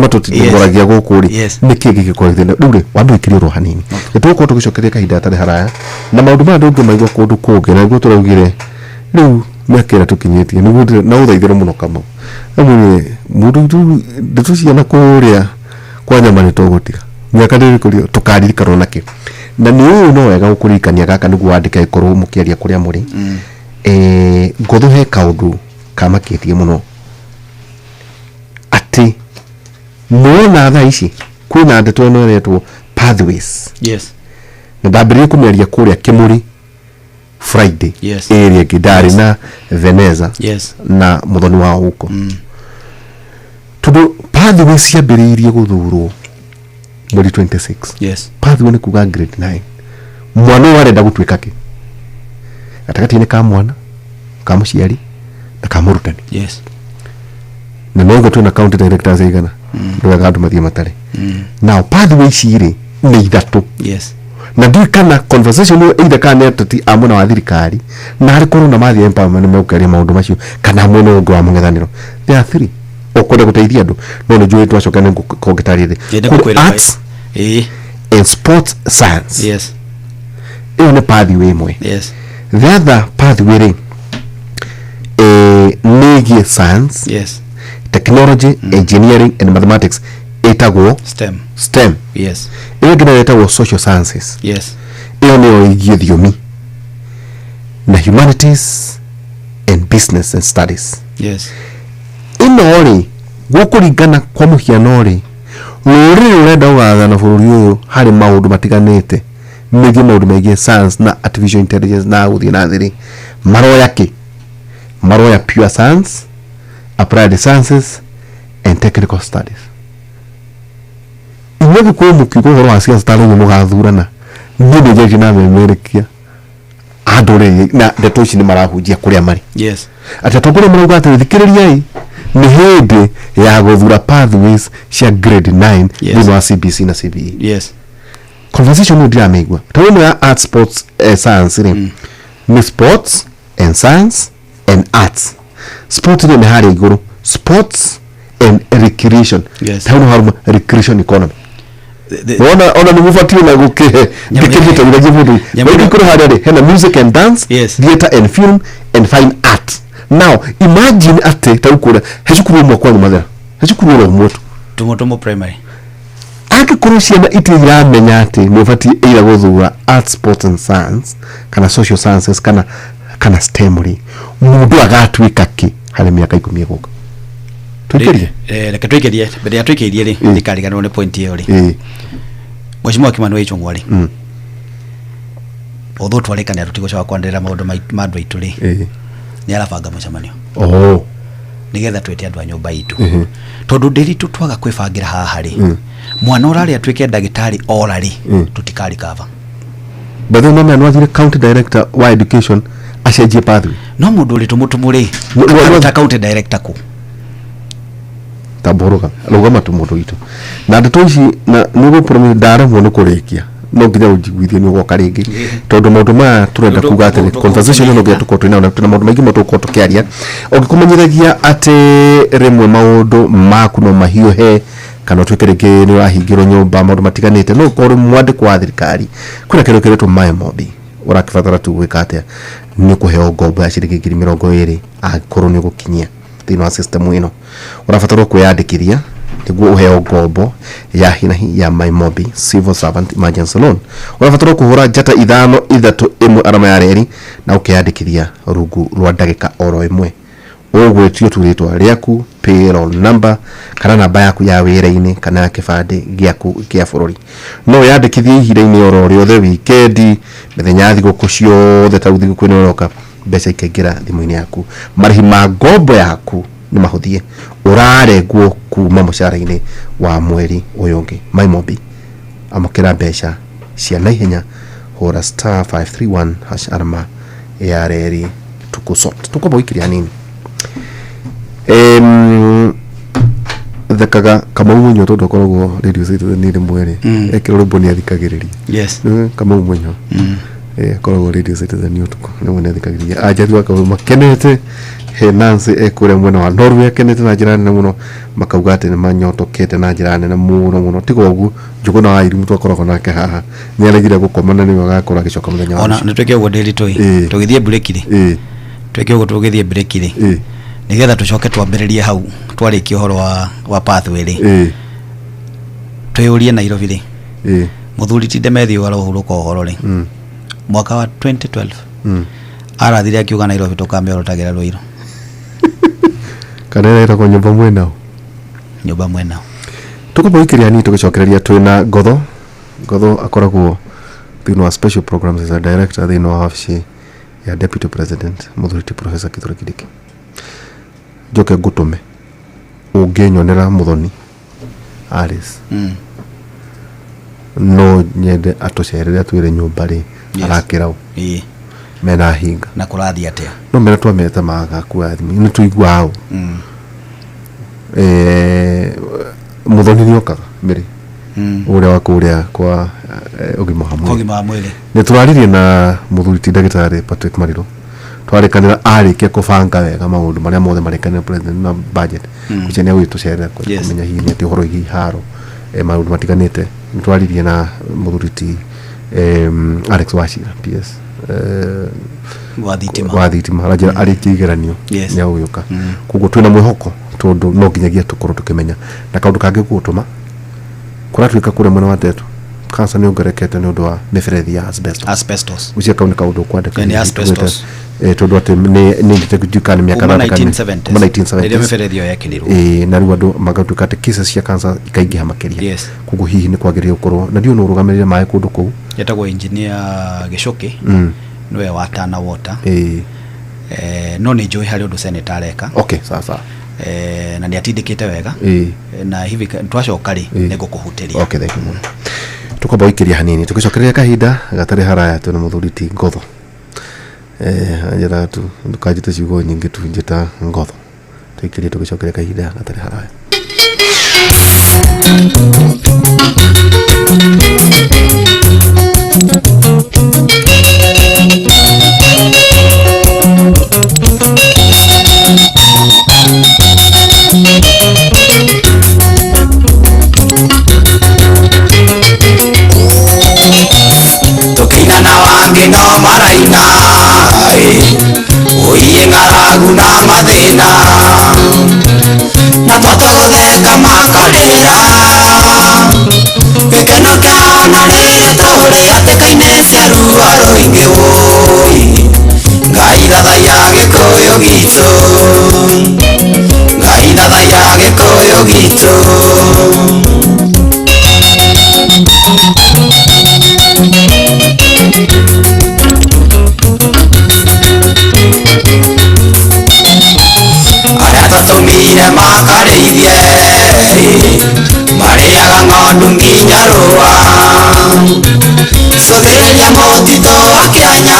matoti ngoragia goko ri nikigi gikorithende dure wandu ikiri ro hanini tuko tugicokeria kahinda tari haraya na maundu ma ndungi maigwa kundu kungi na ngo turaugire riu mwekera tukinyetie niguo na uthaithira muno kama amwe mundu ndutuciana kuria kwa nyama ni togotiga miaka ndiri kurio tukaririkana nake na ni uyu no wega gukurikania gaka niguo wandika ikoro mukiaria kuria muri ngothuhe kaundu kamakitie muno ati muona tha ici kwina ndeto no retwo pathways yes na ndambiririe kumeria kuria Kimuri Friday yes area Kidari na Veneza yes na muthoni wa huko tudo pathways ciambiriirie guthurwo muri 26 yes pathway ni kuga grade 9 mwana warenda gutwika ki atakati ni ka mwana ka muciari na ka murutani yes na no goto na county directors igana ndo gadu mathia matare now pathway ciri ni ithatu yes na ndio kana conversation no either kana tati amona wa thirikari na hari korona mathi empowerment meukaria maundu macio kana mwene ungi wa mungethaniro there are 3 okwenda guteithia andu no no jwe twacokane kongetarie arts and sports science yes ene pathway imwe yes the other pathway ring nigi science yes technology engineering and mathematics etagwo stem yes ege na etagwo social sciences yes ene oigie thiomi na humanities and business and studies yes ino ri gukuringana kwa muhiano ri ruri urenda ugathana bururi uyu hari maundu matiganite megi maundu megi science na artificial intelligence na guthie na thiri maroya pure science applied sciences and technical studies iwe ko mukigo horo asia staro mu gathurana ndibe jeje na memerikia adore na detoshi ni marahujia kuria mari yes atatokore muruga athikiriria ni hindi ya guthura pathways cia grade 9 thini wa CBC na CBE yes conversation no dia megwa tawo ya art sports science ni sports and science and arts sport ni hari iguru sports and recreation yes tawo haruma recreation economy ona ni mufatio na gukihe ndikibita ngiye mudu wewe kuri hari hena music and dance theater and film and fine art. Now imagine ate taukura hejukuru mu kwa mathera hejukuru ro moto tumotomo primary ake kurushia na iti ya menyate no fati ira guthura art sports and science kana social sciences kana STEM mundu agatwika ki hari miaka 10 guka tuikerie reke tuikerie bede ya tuikerie ri ndikarigana ne point iyo ri Mheshimiwa Kimani Waichung'wa ngwari otho twareka ne rutigo cwa kwanderera maundu mandu aitu ri ni arabanga mucemanio nigetha twete andu a nyumba itu tondu ndiritu twaga kwibangira haha ri mwana urari atwike ndagitari orari tutikari kava bathe no mwana wathire county director wa education acenjie pathway no mundu uri tumutumuri ta county director ku taboroga rugama tumundo itu na ndatoici na nugo promise ndara mwono kurikia no nginya ujiguithie ni ugoka ringi tondu maundu ma turenda kuga atiri conversation no nginya tukoto ina na maundu maingi matuko tukiaria ogikumenyithagia ati rimwe maundu maku no mahiuhe kana twikirike ni wahingiro nyumba maundu matiganite no kori mwandiko wa thirikari kuna kero kiretu Maimobi urakifatara tu gwika atia ni kuheo ngombo ya ciringi 20,000 akorwo ni gukinyia thini wa system ino urafatara kuyandikithia niguo uheo ngombo ya hinahi ya Maimobi civil servant emergency loan urafatara kuhura njata 5-3-1 arama ya reri na ukiyandikithia rungu rwa ndagika oro imwe ogwetio tu ritwa riaku, payroll number, kana namba yaku ya wira-ini kana kibande giaku gia bururi. No yandikithie ihinda-ini oro riothe weekend, mithenya thiguku ciothe ta thiguku ni roka, mbeca ikaingira thimu-ini yaku. Marihi ma ngombo yaku ni mahuthie, urarengwo kuma mucara-ini wa mweri uyu ungi. Maimobi amukira mbeca cia naihenya, hora *531# arama ya reri tukusot tukoboikiria nini thekaga kama umunyo todo korogwo radio Citizen ni mwere ekiro rumbo ni athikagiriria. Yes, kama umunyo korogwo radio Citizen ni utuko ni mwene athikagiriria ajari waka makenete he Nancy ekure mwena wa Norway kenete na jirani muno makauga ati ni manyotokete na jirani na muno tigo ugu njuguna wa irimu twakoragwo nake haha ni aragire gukomana ni wagakora gicoka muthenya ona nitweke ugo daily toy tugithie break ri tweke ugo tugithie break ri nigetha tucoke twambiririe hau twariki uhoro wa pathway ri tuyurie Nairobi ri muthuri tinde methi waro huruka uhoro ri mwaka wa 2012 arathire akiuga Nairobi tukambe rotagira Ruiru kana era ko nyumba mwena tukuboikiria ni tugicokereria twina Ngotho akoragwo thino wa special programs as a director thino wa office ya deputy president Muthuriti Professor Kithure Kindiki. Joke gutume ungenyonera Muthoni Alice no nyende atucerere atwire nyumba ri arakirao mena hinga na kurathi atia no mena twamete maga kuathimi ni tuiguao Muthoni ni okaga miri uria wa kuria kwa ugima wa mwili ni turaririe na Muthuriti Ndagitari Patrick Mariro twarikanira arikia kubanga wega maundu maria mothe marikanira president na budget kuchenia witu cerera kumenya hihi ati horo igi haro maundu matiganite twaririe na Muthuriti Alex Wachira PS wathitima arajira arikigeranio nya uyuka kugo twina mwihoko tondu no nginyagia tukoro tukimenya na kaundu kangi gutuma kuratwika kure mwena wa Tetu kansa ni ongerekete ni undu wa miferethi ya asbestos ucia kaundu kaundu kwandika ni asbestos tondu ati ni ngitegujuka ni miaka 1970 ile miferethi yo yakiniru na riu andu magatuka ati cases cia kansa ikaingiha makiria kugo hihi ni kwagiria ukorwo na ndio no rugamirire mai kundu kuu yetagwo engineer Gicoki niwe wa Tana Water no ni joy hari undu senator areka sasa na ni atindikite wega na hivi twacoka ri nigukuhutiria thank you tukoboikiria hanini tugicokereria kahinda gatari haraya tuna Muthuriti Ngotho ajira tu ndukajite ciugo nyingi tu njita Ngotho tuikirie tugicokereria kahinda gatari haraya tukingana wangi no maraina uiye ngaragu na mathina na twatotheka makarira gikeno kiana rituri hatikaine cia rua ruingi woi Ngai thathaia Gikuyu gitu Ngai thathaia Gikuyu gitu aria tatumire makarĩithie marĩaga ng'ondu nginya rũa cũthĩrĩria mũtitũ wa Kĩanya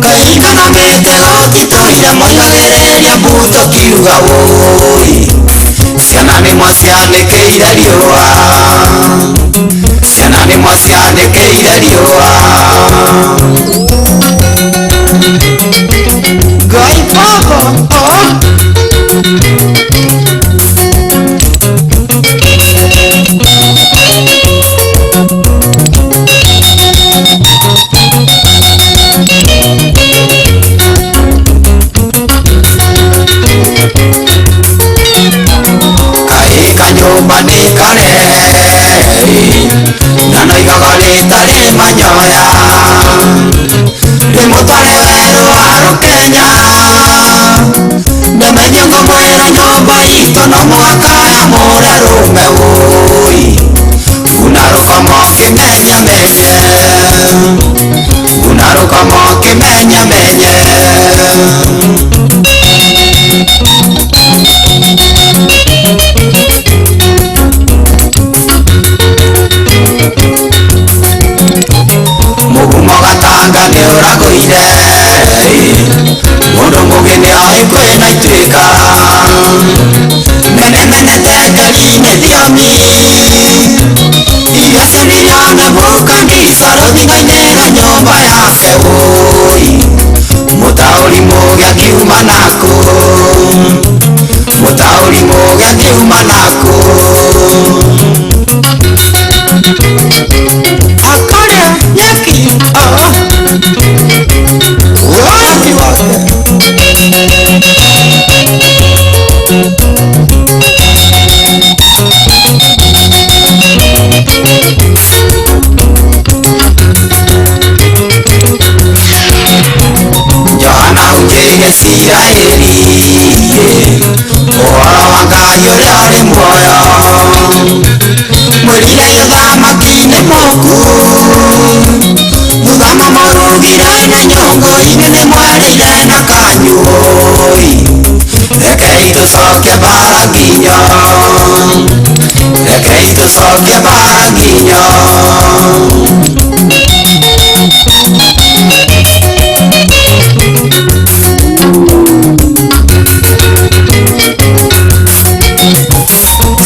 kahinga na mĩtĩ gũtitũire moigagĩrĩria mbuto kiuga wũi ciana nĩmwe cianĩkĩire riũa ciana nĩmwe cianĩkĩire riũa Ngai Baba Kaika nyumba nikare na noigaga ritarĩ manyoya nyumba ito no mwakaya more rume ui unaruka moke menya menye unaruka moke menya menye mugumo gatanga ni uragoire mundu mugeni aikwe na itwika mene mene tekeri-ini thiomi iria cirinana mukandisa ruthinga-ini ga nyumba yake ui mutauri muge akiuma naku mutauri muge akiuma naku akarĩa nyeki waki wake Johana ujige Isiraeli uhoro wa Ngai ũrĩa ũrĩ muoyo mwĩrire gĩthamaki-inĩ mũku mũthama mũrugire na nyũngũ-inĩ nĩ mwerĩire na kanyũi rekei tũcoke mbara nginyo rekei tũcoke mbara nginyo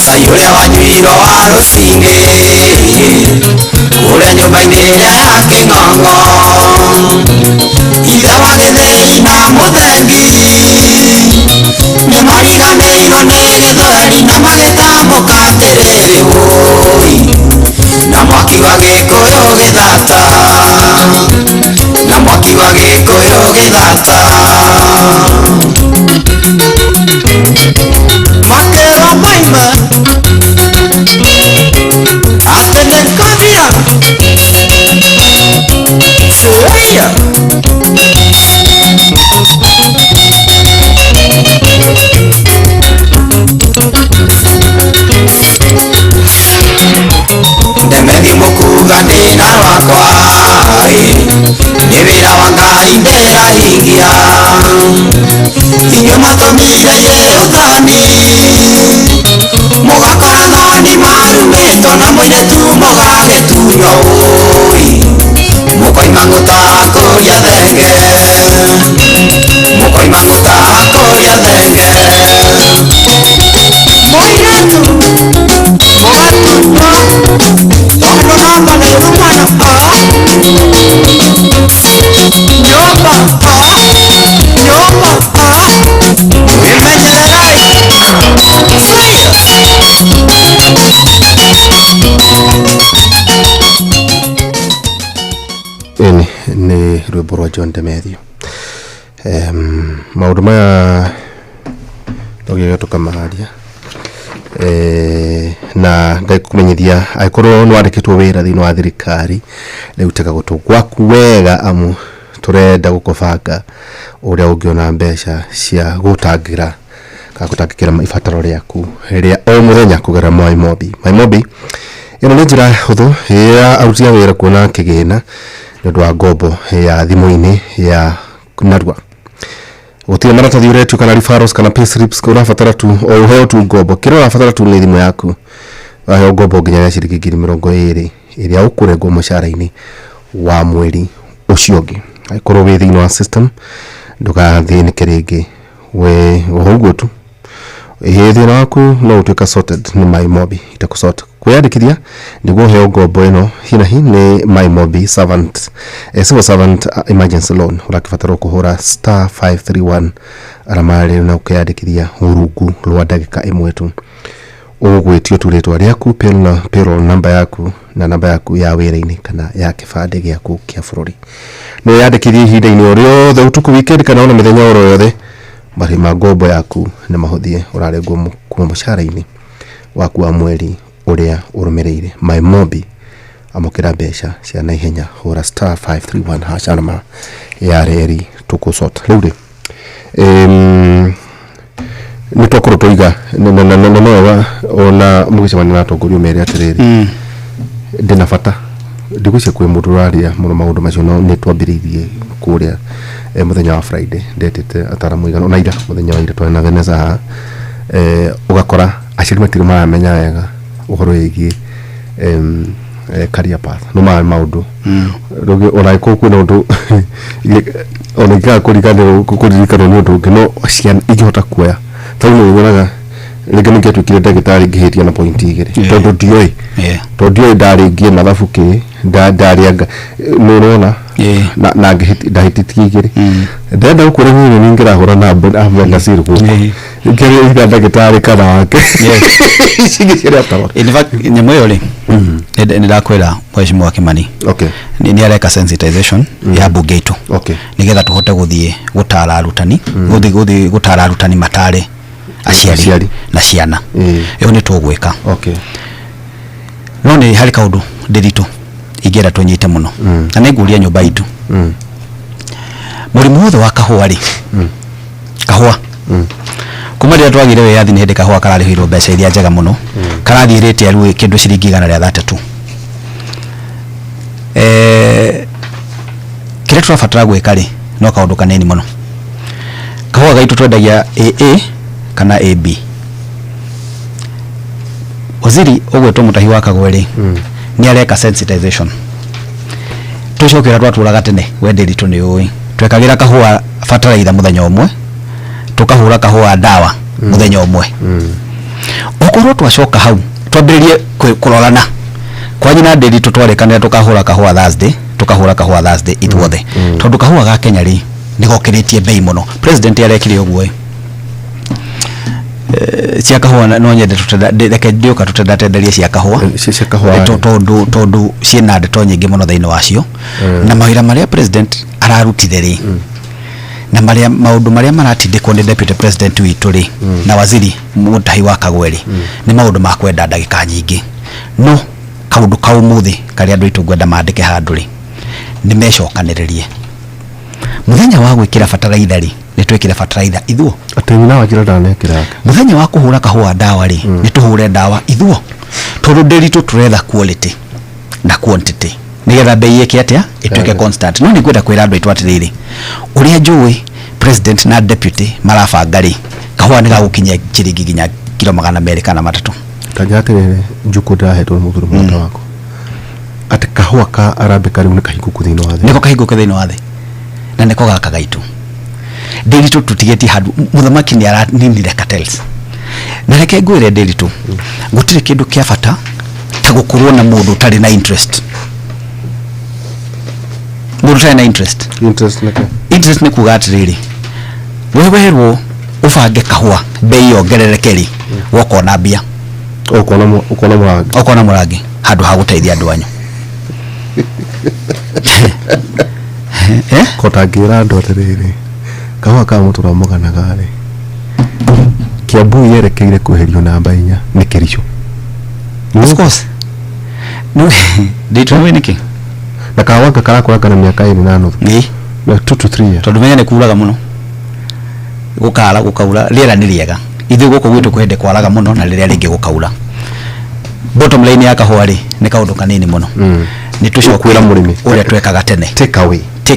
Sayuria wanyuiro wa rũcinĩ kũrĩa nyũmba-inĩ ĩrĩa ya kĩng'ong'o ithe wa gĩthĩi na mũthengi nĩmariganĩirwo nĩ gĩthweri na magĩtambũka atĩrĩrĩ wũi na mwaki wa gĩkũyũ gĩthata na mwaki wa gĩkũyũ gĩthata makero maima atene kabia seya ndemegi mukuga ndina rwakwa nĩ wĩra wa Ngai ndĩrahingia inyuĩ matũmire Yethani mũgakora thani marumĩtwo na mũirĩtu mũgagĩtunywo ui mũkoima ngũtaha kũria thenge mũkoima ngũtaha kũria thenge mũirĩtu mũgatunywo tondũ namba nĩ rumana nyũmba imenyererai ini ni rwimbo rwa John Demethio maundu maya nogĩgatuka maharia na ngai kumenyithia aikorwo nwandĩkĩtwo wĩra thĩinĩ wa thirikari rĩu tega gũtũgwaku wega amu turenda gũkũbanga ũrĩa ũngĩona mbeca cia gũtangĩra kana gũtangĩkĩra ibataro rĩaku rĩrĩa o mũthenya kũgerera MyMobi. MyMobi ĩno nĩ njĩra hũthũ ya aruti a wĩra kuona kĩgĩna nĩ ũndũ wa ngombo ya thimũ-inĩ ya narua. Gũtirĩ maratathi ũretio kana referrals kana payslips ũrabatara tu o ũheo tu ngombo kĩrĩa ũrabatara tu nĩ thimũ yaku waheo ngombo nginya ya ciringi 20,000 ĩrĩa ũkũrengwo mũcara-inĩ wa mweri ũcio ũngĩ. Aikorwo wĩ thĩinĩ wa system ndũgathĩnĩke rĩngĩ we ũguo tu thĩna waku no ũtuĩka sorted nĩ MyMobi itakũsort kwĩyandĩkithia nĩguo ũheo ngombo ĩno hina hi nĩ MyMobi civil servant emergency loan ũrakĩbatara kũhũra *531 aramarĩ na ũkĩyandĩkithia rungu rwa ndagĩka ĩmwe tu ũgwĩtio tu rĩtwa rĩaku payroll number yaku na namba yaku ya wĩra-inĩ kana ya kĩbandĩ gĩaku kĩa bũrũri no yandĩkithie ihinda-inĩ o rĩothe ũtukũ weekend kana ona mĩthenya oro yothe marĩ ma ngombo yaku nĩ mahũthie ũrarengwo kuma mũcara-inĩ waku wa mweri ũrĩa ũrũmĩrĩire. MyMobi amũkĩra mbeca cia naihenya hũra *531 hash arama ya reri tũkũsort rĩu rĩ nitokoro toiga no ona mugicemania na atongoria mere atiriri ndina bata ndigucia kwi mundu raria muno maundu macio no nitwambiriirie kuria muthenya wa Friday ndetete ataramu igana na ira muthenya wa ira twena Veneza ugakora aciri matiri maramenya wega uhoro wigi career path no maundu rugi ona ko kwina undu ona iga kuririkana ni undu no ciana igihota kuoya tauno ugoraga rege nä kä twä ndagätarä ngä hä tia na pointi igä rä tondå ndiå ndarä ngie mathabu kä ndarä anga nä rona na ndahä tä tie igä rä ndenda gå kå ra nä ningä rahå ra na Nasir gå ngä iga ndagätarä kana wake cingä ciarä atawara nyamå ä yo rä nä ndakwä ra Mheshimiwa Kimani nä areka sensitization ya mbunge itå nä getha tå hote gå thiä gå tara arutani gå tara arutani matarä aciari na ciana iyo ni tugwika no ni hari kaundu ndiritu igera tunyite muno na niguria nyumba itu murimu wothe wa kahua ri kahua kuma rira twagire we yathi ni hindi kahua kararihirwo mbeca iria njega muno karathirite aru kindu ciringi 133 kire turabatara gwika ri no kaundu kanini muno kahua gaitu twendagia AA kana AB Waziri ogwetwo Mutahi wa Kagweri ni areka sensitization tucokera twaturaga tene wenderitu ni uyi twekagira kahua fertilizer muthenya umwe tukahura kahua dawa muthenya umwe okorwo twacoka hau twambiririe kurorana kwa nyina nderitu twarekanira tukahura kahua Thursday ithuothe tondu kahua ga Kenya ri nigokiritie bei muno president arekire ogwo cia kahua no nyende reke ndioka tutendatenderia cia kahua tondu ciina ndeto nyingi muno thiini wacio na mawira maria president ararutire ri na maria maundu maria maratindikwo ni deputy president witu ri na waziri Mutahi wa Kagweri ni maundu ma kwenda ndagika nyingi no kaundu kau muthi kari andu itu gwenda mandike handu ri ni mecokaniririe muthenya wa gwikira fertilizer ri ni twikire fertilizer ithuo atemina wajira ndane kiraka muthenya wa kuhura kahua dawa ri ni tuhure dawa ithuo tondu nderitu turetha quality na quantity nigetha bei yake atia ituke constant no ni kwenda kwira andu itu atiriri uria njui president na deputy marabanga ri kahua ni gagukinya chiringi ginya kilo 200 kana 3 kanyatirire njuku ndahetwo muthuru mwata wako ati kahua ka arabika ri ni kahiguku thino wathe niko kahiguku thino wathe na niko gaka gaitu nderitu tutigeti handu muthamaki ni araninire cartels na reke ngwire nderitu gutire kindu kia bata ta gukurwo na mundu tari na interest mundu tari na interest ni kuga atiriri wewerwo ubange kahua bei yongererekeri wokona mbia ukona murangi handu ha guteithia andu anyu kotangira andu atiriri kahua ka mutura mugana gare Kiambu yerekeire kuherio namba 4 ni Kericho of course no nditwe niki na kahua karakora kana miaka 8 na 2 to 3 years tondu menya kuraga muno gukara gukaura riera ni riega ithu guko gwitu kwende kwaraga muno na riria ringi gukaura bottom line ya kahua ri ni kaundu kanini muno ni tucokwira murimi uria twekaga tene take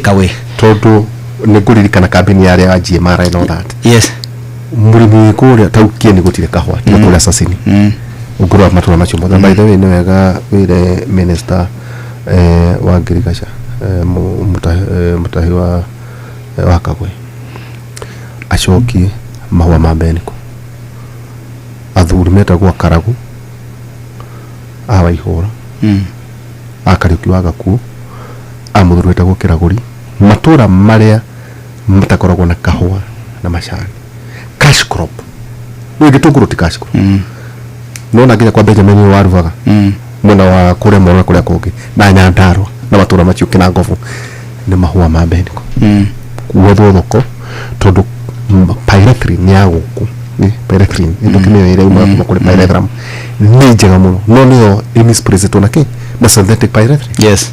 away tondu ni nguririkana kambini ya ya GMR and all that yes murimi kuria taukie ni gutire kahua ni kuria assassin ugurwa matura macio mothe by the way ni wega wire minister wa Ngirigaca Mutahi wa Kagweri acokie mahua ma Beniko athuri metagwo Karagu awaihura Akariuki wa Gakuo amuthuri wetagwo Kiraguri matura maria matakoragwo na kahua na macani cash crop ni gitunguru ti cash crop no na nginya kwa Benjamin Waruvaga mwena wa kuria mwana kuria kungi na Nyandarua na matura macio kina Ngovu ni mahua ma Beniko kuothwo thoko tondu pyrethrin ya guku ni pyrethrin ndo kimwe ile uma kuri pyrethrum ni njega muno no niyo imisprezito nake na synthetic pyrethrin yes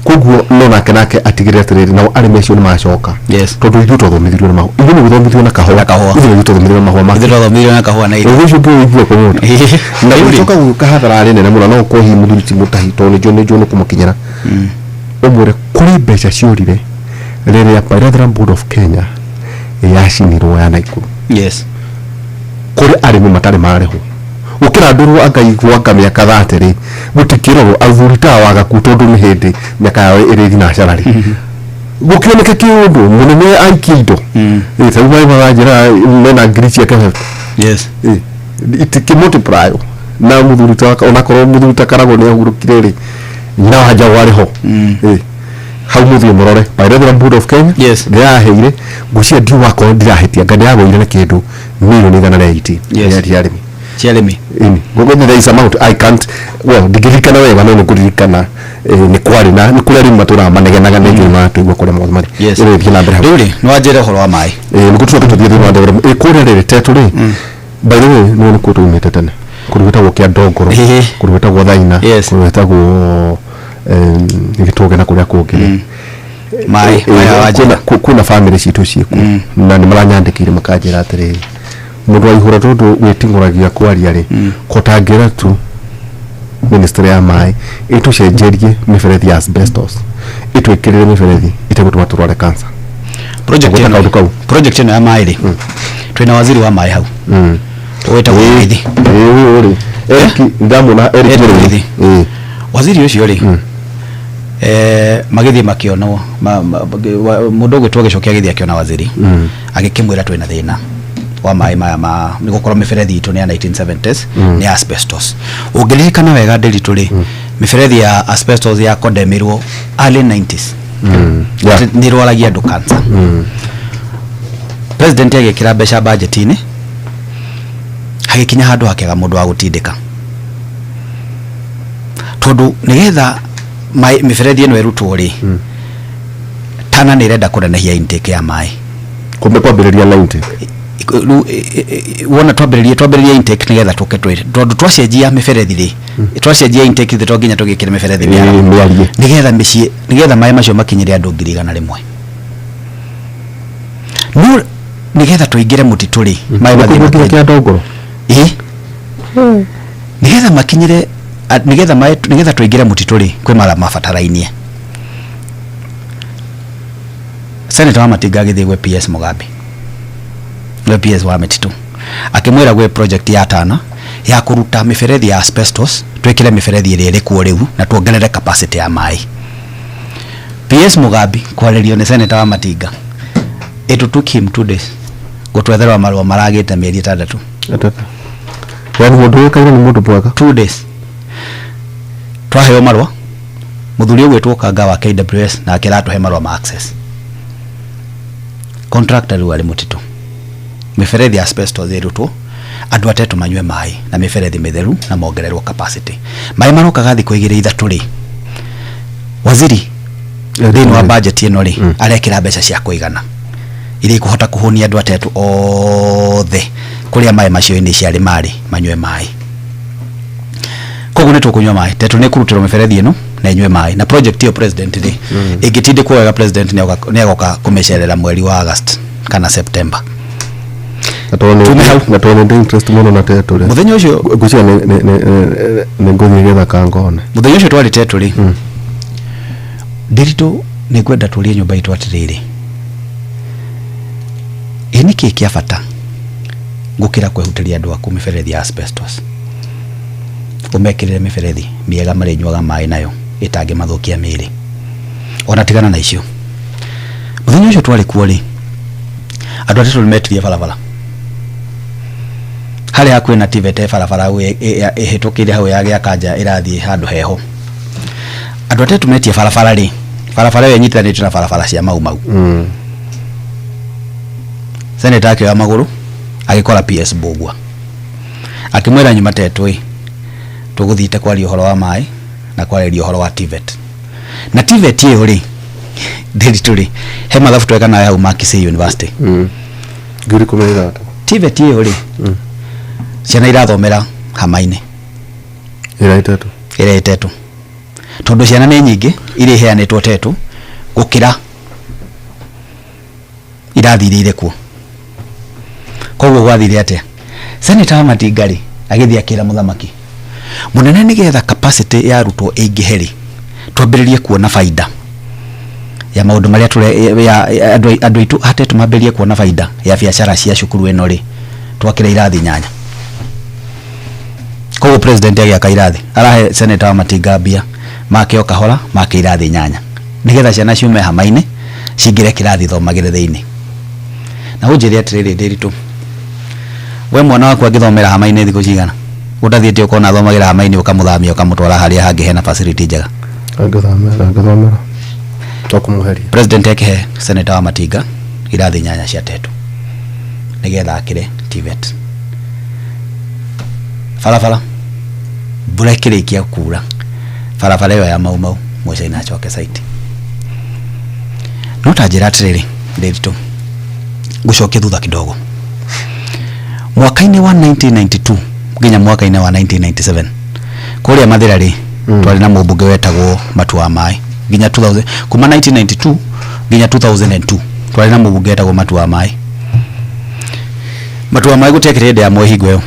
koguo no nake atigire atiriri na arimi acio ni macoka tondu ithu twathomithirio na maho ithu ni guthomithirio na kahua ithu twathomithirio na mahua ithu twathomithirio na kahua na ithu ucio bwo igwe ko mutu na icoka guka hathara nene muno no ko hi muthuri mutahi tondu njo no kumukinyira umure kuri mbeca ciorire riria Bilateral Board of Kenya yacinirwo ya Naikuru kuri arimi matari mareho ukira nduru akaigwa ngamia kathatiri gutikirwo athurita waga kutondu ni hindi miaka yao iri thina carari gukioneka kiundu munene aikindo ita ubai marajira mena ngiricia kahe itikimultiply na muthurita waka onakorwo muthurita karago ni ahurukire ri nyina haja wariho hau muthio murore Bilateral Board of Kenya yaheire gucia ndi wako ndirahetia ngani yagoire na kindu milioni 180 ya arimi gogo there is amount I can't digirikana wega no kuririkana ni kwari na ni kuri matura manegenaga nenge matugwa kuri mothe mari ire thina mbere ruri no ajere horo wa mai ni kutuka tuthie thina mbere kuri rire tetu ri by the way no kutu umete tene kurugita gwo kia ndongoro kurugita gwo thaina kurugita gwo igitoge na kuria kungi mai kuna family citu ciku na ni maranyandikire makajira atiriri mundu aihura tondu witinguragia kwaria ri kotangira tu ministry ya mai itu cenjerie miferethi ya asbestos itu ikirire miferethi itegutuma turware cancer project ino ya mai ri twina waziri wa mai hau weta withi uri ndamuna Eric waziri ucio ri magithi makionwo mundu gwitwo gicokia githi akiona waziri agikimwira twina thina wa mai maya ni gukora miferethi itu ni ya 1970s ni asbestos ungirikana wega ndiritu ri miferethi ya asbestos ya kondemirwo early 90s ni rwaragia andu cancer president agikira mbeca budget-ini hagikinya handu hakega mundu wa gutindika tondu nigetha miferethi ino erutwo ri tana ni renda kunenehia intake ya mai kumbe kwambiriria 90 wona twambiririe intake nigetha tuke tondu twacenjia miferethi ri twacenjia intake thito nginya tugikire miferethi nigetha micii nigetha mai macio makinyire andu 100,000 no nigetha tuingire mutitu ri mai mathire kia ndongoro nigetha makinyire nigetha tuingire mutitu ri kwi mara mabatarainie Senator Matinga agithie gwe PS Mugambi PS wa metitu akimwira gwe project ya tana ya kuruta miferethi ya asbestos twekire miferethi iri kuo riu na tuongerere capacity ya mai PS Mugambi kwalerio ni Senator wa Matinga it took him 2 days gutwetherwa marwa maragite mieri 6 yani mundu wekaire ni mundu bwaga 2 days twaheo marwa muthuri gwetwo kanga wa KWS na akiratuhe marwa ma access contractor wali mutitu miferethi ya asbestos irutwo andu atetu manywe mai na miferethi mitheru na mongererwo capacity mai marokaga thiko igire ithatu ri waziri thini wa budget ino ri arekira mbeca cia kuigana iri kuhota kuhunia andu atetu othe kuria mai macio ini ciari mari manywe mai koguo netu kunywa mai tetu ne kurutiro miferethi ino na inywe mai na project yo president ri igitinde kuwega president ne agoka kumecerera mweri wa August kana September natone ndi interest muno na tetu ri muthenya ucio gucia ne ngothi getha kangone muthenya ucio twari tetu ri ndirito ni kwenda tulie nyumba itu atiriri ini kiki afata ngukira kwehutiria andu aku miferethi ya asbestos umekirire miferethi miega mari nywaga mai nayo itange mathukia miri ona tigana na icio muthenya ucio twari kuo ri andu atetu metirie barabara hali hakwe na TVT barabara ihitukire hau ya kanja irathie handu heho andu atetu metie barabara ri barabara yo nyitithanitio na barabara cia mau Senator akioya maguru agikora PS Bugwa akimwira nyuma tetu tuguthite kwaria uhoro wa mai na kwaria uhoro wa TVET na TVET iyo ri ndiri he mathabu tweka na ya Makise University ngiri kumira TVET iyo ri ciana irathomera hamaine ira itatu tondu ciana nĩ nyingĩ iria iheanĩtwo tetu gũkĩra irathirĩire kuo. Koguo gwathire atĩa? Senator Matingari agĩthiĩ akĩra mũthamaki, mũnene nĩgetha capacity ya arutwo ĩingĩhe-rĩ, twambĩrĩrie kuona baida ya maũndũ marĩa andũ aitũ hate tumambĩrĩrie kuona baida ya biacara cia cukuru ĩno-rĩ, twakĩra irathi 8. Koguo president agĩaka irathi, arahe Senator Matingari make o kahora make irathi 8 nĩgetha ciana ciume hama-inĩ cingĩre kĩrathi thomagĩre thĩinĩ. Na ũnjĩre atĩrĩrĩ Ndiritu, we mwana waku angĩthomera hama-inĩ thikũ cigana? Ũtathiĩte ũkona thomagĩra hama-inĩ ũkamũthamia ũkamũtwara harĩa hangĩ hena facility njega. Angĩthomera tokũmũheria. President ekehe Senator Matinga irathi 8 cia tetu nĩgetha akĩre TVET. Barabara mbura ĩkĩrĩkia kuura, barabara ĩyo ya Mau Mũico-inĩ acoke site. No ta njĩra atĩrĩrĩ Ndiritu, gũcokia thutha kidogo. Mwaka-inĩ wa 1992 nginya mwaka-inĩ wa 1997 kũrĩa Mathira-rĩ, twarĩ na mũmbunge wetagwo Matu wa Maĩ. Nginya 2000 kuma 1992 nginya 2002 twarĩ na mũmbunge wetagwo Matu wa Maĩ. Matu wa Maĩ gũtekĩrĩ hĩndĩ ya Moi hingo ĩyo.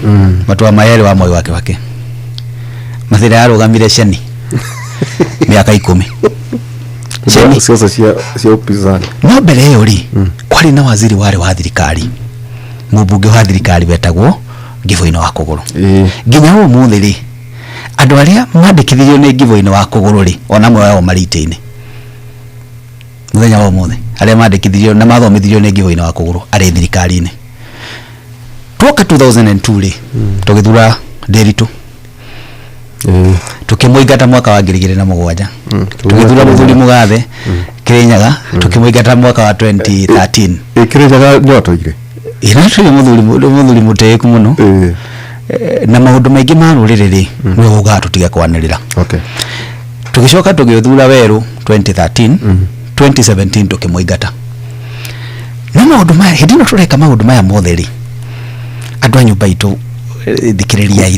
Matu wa Maĩ arĩ wa Moi wake wake. Mathira yarũgamire ceni mĩaka 10. Ceni siasa cia upinzani. No mbere ĩyo-rĩ, kwarĩ na waziri warĩ wa thirikari, mũmbunge wa thirikari wetagwo Givoino wa Kũgũrũ. Nginya ũmũthĩ-rĩ, andũ arĩa mandĩkithirio nĩ Givoino wa Kũgũrũ-rĩ, ona amwe wao marĩ itĩ-inĩ. Mũthenya wa ũmũthĩ arĩa mandĩkithirio na mathomithirio nĩ Givoino wa Kũgũrũ arĩ thirikari-inĩ. Twoka 2002-rĩ, tũgĩthura Ndiritu, tukĩmũingata mwaka wa 2007, tũgĩthura Mũthuri Mũgathe Kĩrĩnyaga, tukĩmũingata mwaka wa 2013. Kĩrĩnyaga nĩwatũire tũrĩ mũthuri mũtĩĩku mũno, na maũndũ maingĩ ma rũrĩrĩ-rĩ nĩwe ũgaga tũtige kwanĩrĩra. Tũgĩcoka tũgĩthura Werũ 2013, 2017 tũkĩmũingata. No maũndũ maya hĩndĩ ĩno tũreka maũndũ maya mothe-rĩ, andũ a nyũmba itũ thikĩrĩria-irĩ,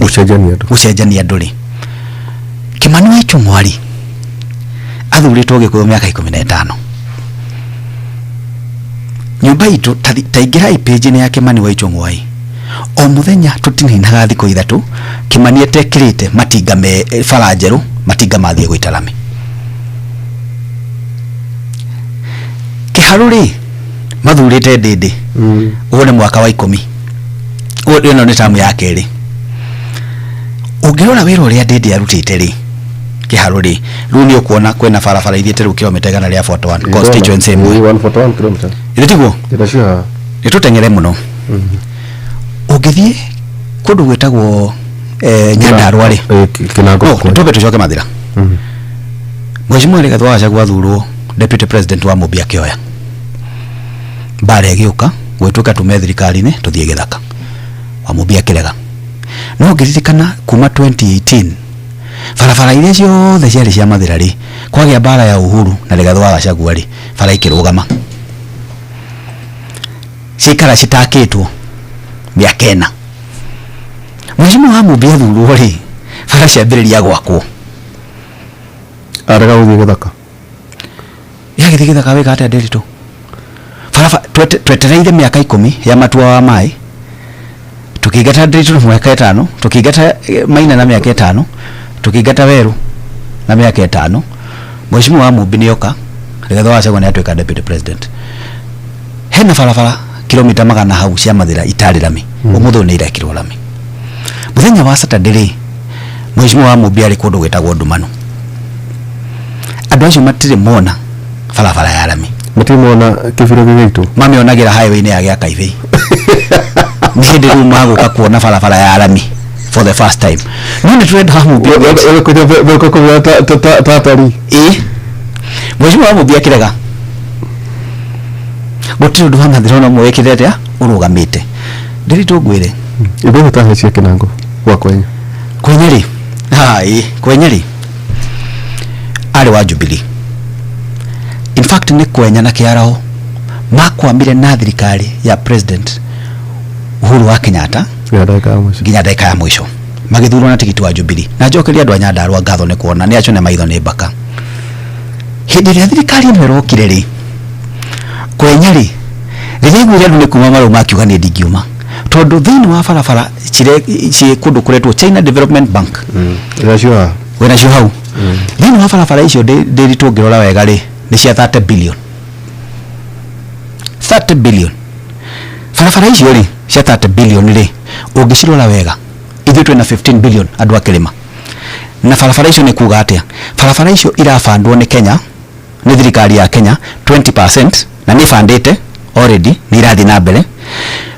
gũcenjania andũ-rĩ, Kimani wa Ichung'wa-rĩ athurĩtwo Gĩkũyũ mĩaka 15. Nyũmba itũ ta ingĩrai page-inĩ ya Kimani wa Ichung'wa-ĩ, o mũthenya tũtininaga thikũ 3 Kimani etekĩrĩte matinga me bara njerũ, matinga mathiĩ gũita lami. Kĩharũ-rĩ mathurĩte Ndĩndĩ, ũguo nĩ mwaka wa 10. Ĩno nĩ tamu ya kerĩ. Ũngĩrora wĩra ũrĩa Ndĩndĩ arutĩte-rĩ, Kĩharũ-rĩ, rĩu nĩ ũkuona kwĩna barabara ithiĩte rĩu kilomita igana rĩa 41 constituency ĩmwe. 141 km. Ĩrĩ tiguo? Nĩtũteng'ere mũno. Ũngĩthiĩ kũndũ gwĩtagwo Nyandarũa-rĩ, tũbe tũcoke Mathira. Mheshimiwa Rigathĩ wa Gachagua athurwo deputy president wa Mũmbi akĩoya. Mbara ĩgĩũka gwĩtũka tume thirikari-inĩ tũthiĩ Gĩthaka. Wa Mũmbi akĩrega. No ngĩririkana kuma 2018 barabara iria ciothe ciarĩ cia Mathira-rĩ, kwagĩa mbara ya Uhuru na Rigathĩ wa Gachagua-rĩ, bara ikĩrũgama. Cikara citakĩtwo mĩaka 4. Mheshimiwa wa Mũmbi athurwo-rĩ, bara ciambĩrĩria gwakwo. Arega gũthiĩ Gĩthaka. Yagĩthiĩ Gĩthaka wĩka atĩa Ndiritu? Twetereire mĩaka 10 ya Matua wa Maĩ, tukĩingata Ndiritu mwaka 5, tukĩingata Maina na mĩaka 5, tukĩingata Werũ na mĩaka 5. Mheshimiwa wa Mũmbi nĩoka, Rigathĩ wa Gachagua nĩatuĩka deputy president. Hena barabara kilomita 100 hau cia Mathira itarĩ lami, ũmũthĩ nĩ irekirwo lami. Mũthenya wa Saturday, Mheshimiwa wa Mũmbi arĩ kũndũ gwĩtagwo Ndumanu. Andũ acio matirĩ mona barabara ya lami. Matirĩ mona kĩbiro gĩgĩtũ. Mamĩonagĩra highway-inĩ ya gĩa Kaibĩ. Nĩ hĩndĩ rĩu magũka kuona barabara ya lami for the first time. No nĩ twenda Mũmbi tatari. Mheshimiwa wa Mũmbi akĩrega. Gũtirĩ ũndũ wa Mathira no mwĩkĩte atĩa ũrũgamĩte. Ndiritu ngwĩre. Ibo tahecia Kinango wa Kwenya. Kwenya-rĩ, Kwenya-rĩ arĩ wa Jubilee. In fact nĩ Kwenya na Kĩaraho makwamire na thirikari ya president Uhuru wa Kenyatta nginya dakika ya mwisho. magithurwo na tikiti wa Jubilee na njokeria andu a Nyandarua ngatho ni kuona ni acone maitho ni mbaka hindi ria thirikari ino irokire ri kwenyeri riria gwire andu ni kuma maru makiuga ni ndingiuma tondu thiini wa barabara ci kundu kuretwo China Development Bank wena cio hau thiini wa barabara icio ndiritwo ngirora wega ri ni cia 30 billion barabara icio ri cia 30 billion ri ungicirora wega ithuĩ twĩna 15 billion andũ akĩrĩma na barabara icio nĩ kuga atĩa barabara icio irabandwo nĩ Kenya nĩ thirikari ya Kenya 20% na nĩ bandĩte already nĩ irathiĩ na mbere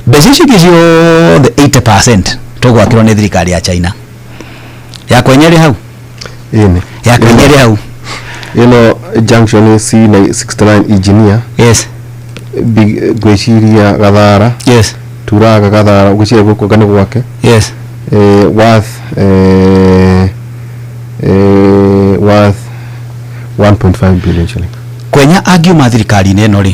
mbeca icio ingĩ ciothe 80% tũgwakĩrwo nĩ thirikari ya China ya kwenyeri hau ya kwenyeri hau ino junction C69 engineer yes gwĩciria Gathara yes turaga Gathara gwĩciria gũkũ ngane gwake yes worth 1.5 billion shilling kwenya angiuma thirikari-inĩ ĩno rĩ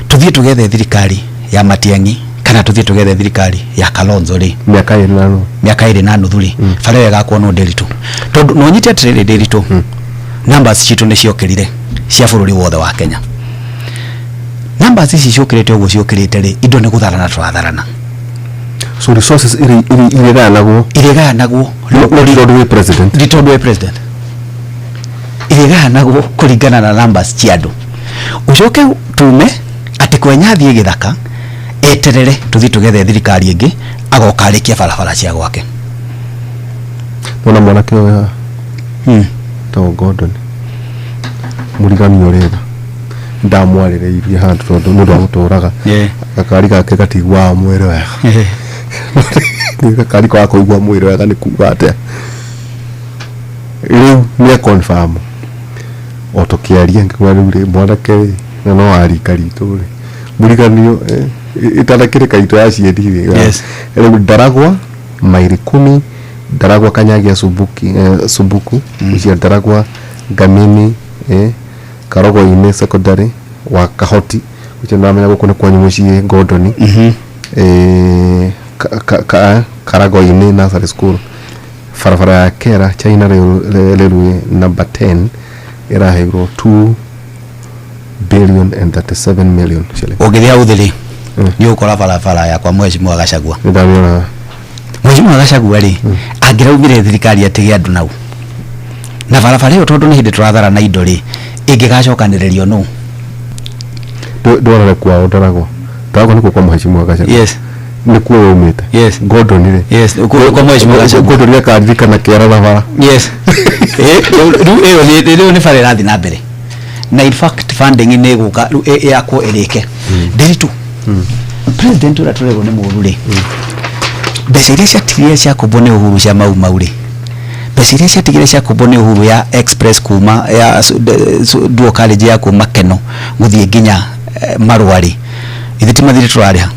tuthiĩ tugethe thirikari ya Matiang'i kana tuthiĩ tugethe thirikari ya Kalonzo rĩ miaka 2 na nuthu rĩ bara ĩyo ĩgakorwo no ndĩritũ tondu no nyite atĩrĩrĩ ndĩritũ numbers citũ nĩ ciokĩrire cia bũrũri wothe wa Kenya numbers ici ciokĩrĩte ũguo ciokĩrĩte rĩ indo nĩ gũtharana tũratharana so resources irigayanagwo ritondwe president irigayanagwo kũringana na numbers cia andũ ucoke tume atĩ kwenya thiĩ gĩthaka eterere tuthi tugethe thirikari ĩngĩ agoka arĩkia barabara cia gwake mwanake ũyũ tawo Gordon mũriganio rĩga ndamwarĩrĩirie handũ tondũ nĩ ũndũ wa gũtũraga gakari gake gatigwa mwĩrĩ wega gakari kwa kũigua mwĩrĩ wega nĩ kuga atĩa rĩu nĩ confirm o tũkĩaria ngĩgwa rĩu rĩ mwanake no arika ritũ rĩ mũriganio ĩtanakĩrĩ kaitũ ya ciendithi rĩu Ndaragwa mairi 10 Ndaragwa Kanyagia Subuku cia Ndaragwa Ngamini Karogo-inĩ secondary wa Kahoti uche ndamenya gũkũ nĩ kwanyu mũciĩ Gordon Karago-inĩ nursery school barabara ya Kera China railway number 10 iraheirwo 2 billion and 37 million shilling ũngĩthia ũthĩrĩ nĩ ũkora barabara ya kwa Mheshimiwa Gachagua ndamĩona Mheshimiwa Gachagua rĩ angĩraumire thirikari atige andũ nau na barabara ĩyo tondũ nĩ hĩndĩ tũrathara na indo rĩ ingĩgacokanĩrĩrio no ndwara kwao Ndaragwa nĩkuo kwa Mheshimiwa Gachagua yes nĩkuo umĩte yes Gordon rĩ yes kwa Mheshimiwa Gachagua Gordon rĩ akaririkana Kĩara na bara yes rĩu nĩ bara ĩrathiĩ na mbere na in fact funding nĩ gũka yakwo ĩrĩke ndĩritũ president ũrĩa tũrerwo nĩ mũũru rĩ mbeca iria ciatigire cia kũmbwo nĩ Uhuru cia mau rĩ mbeca iria ciatigire cia kũmbwo nĩ Uhuru ya express kuma ya dual college ya kuma Keno gũthiĩ nginya Marua rĩ ithiti mathire tũrarĩha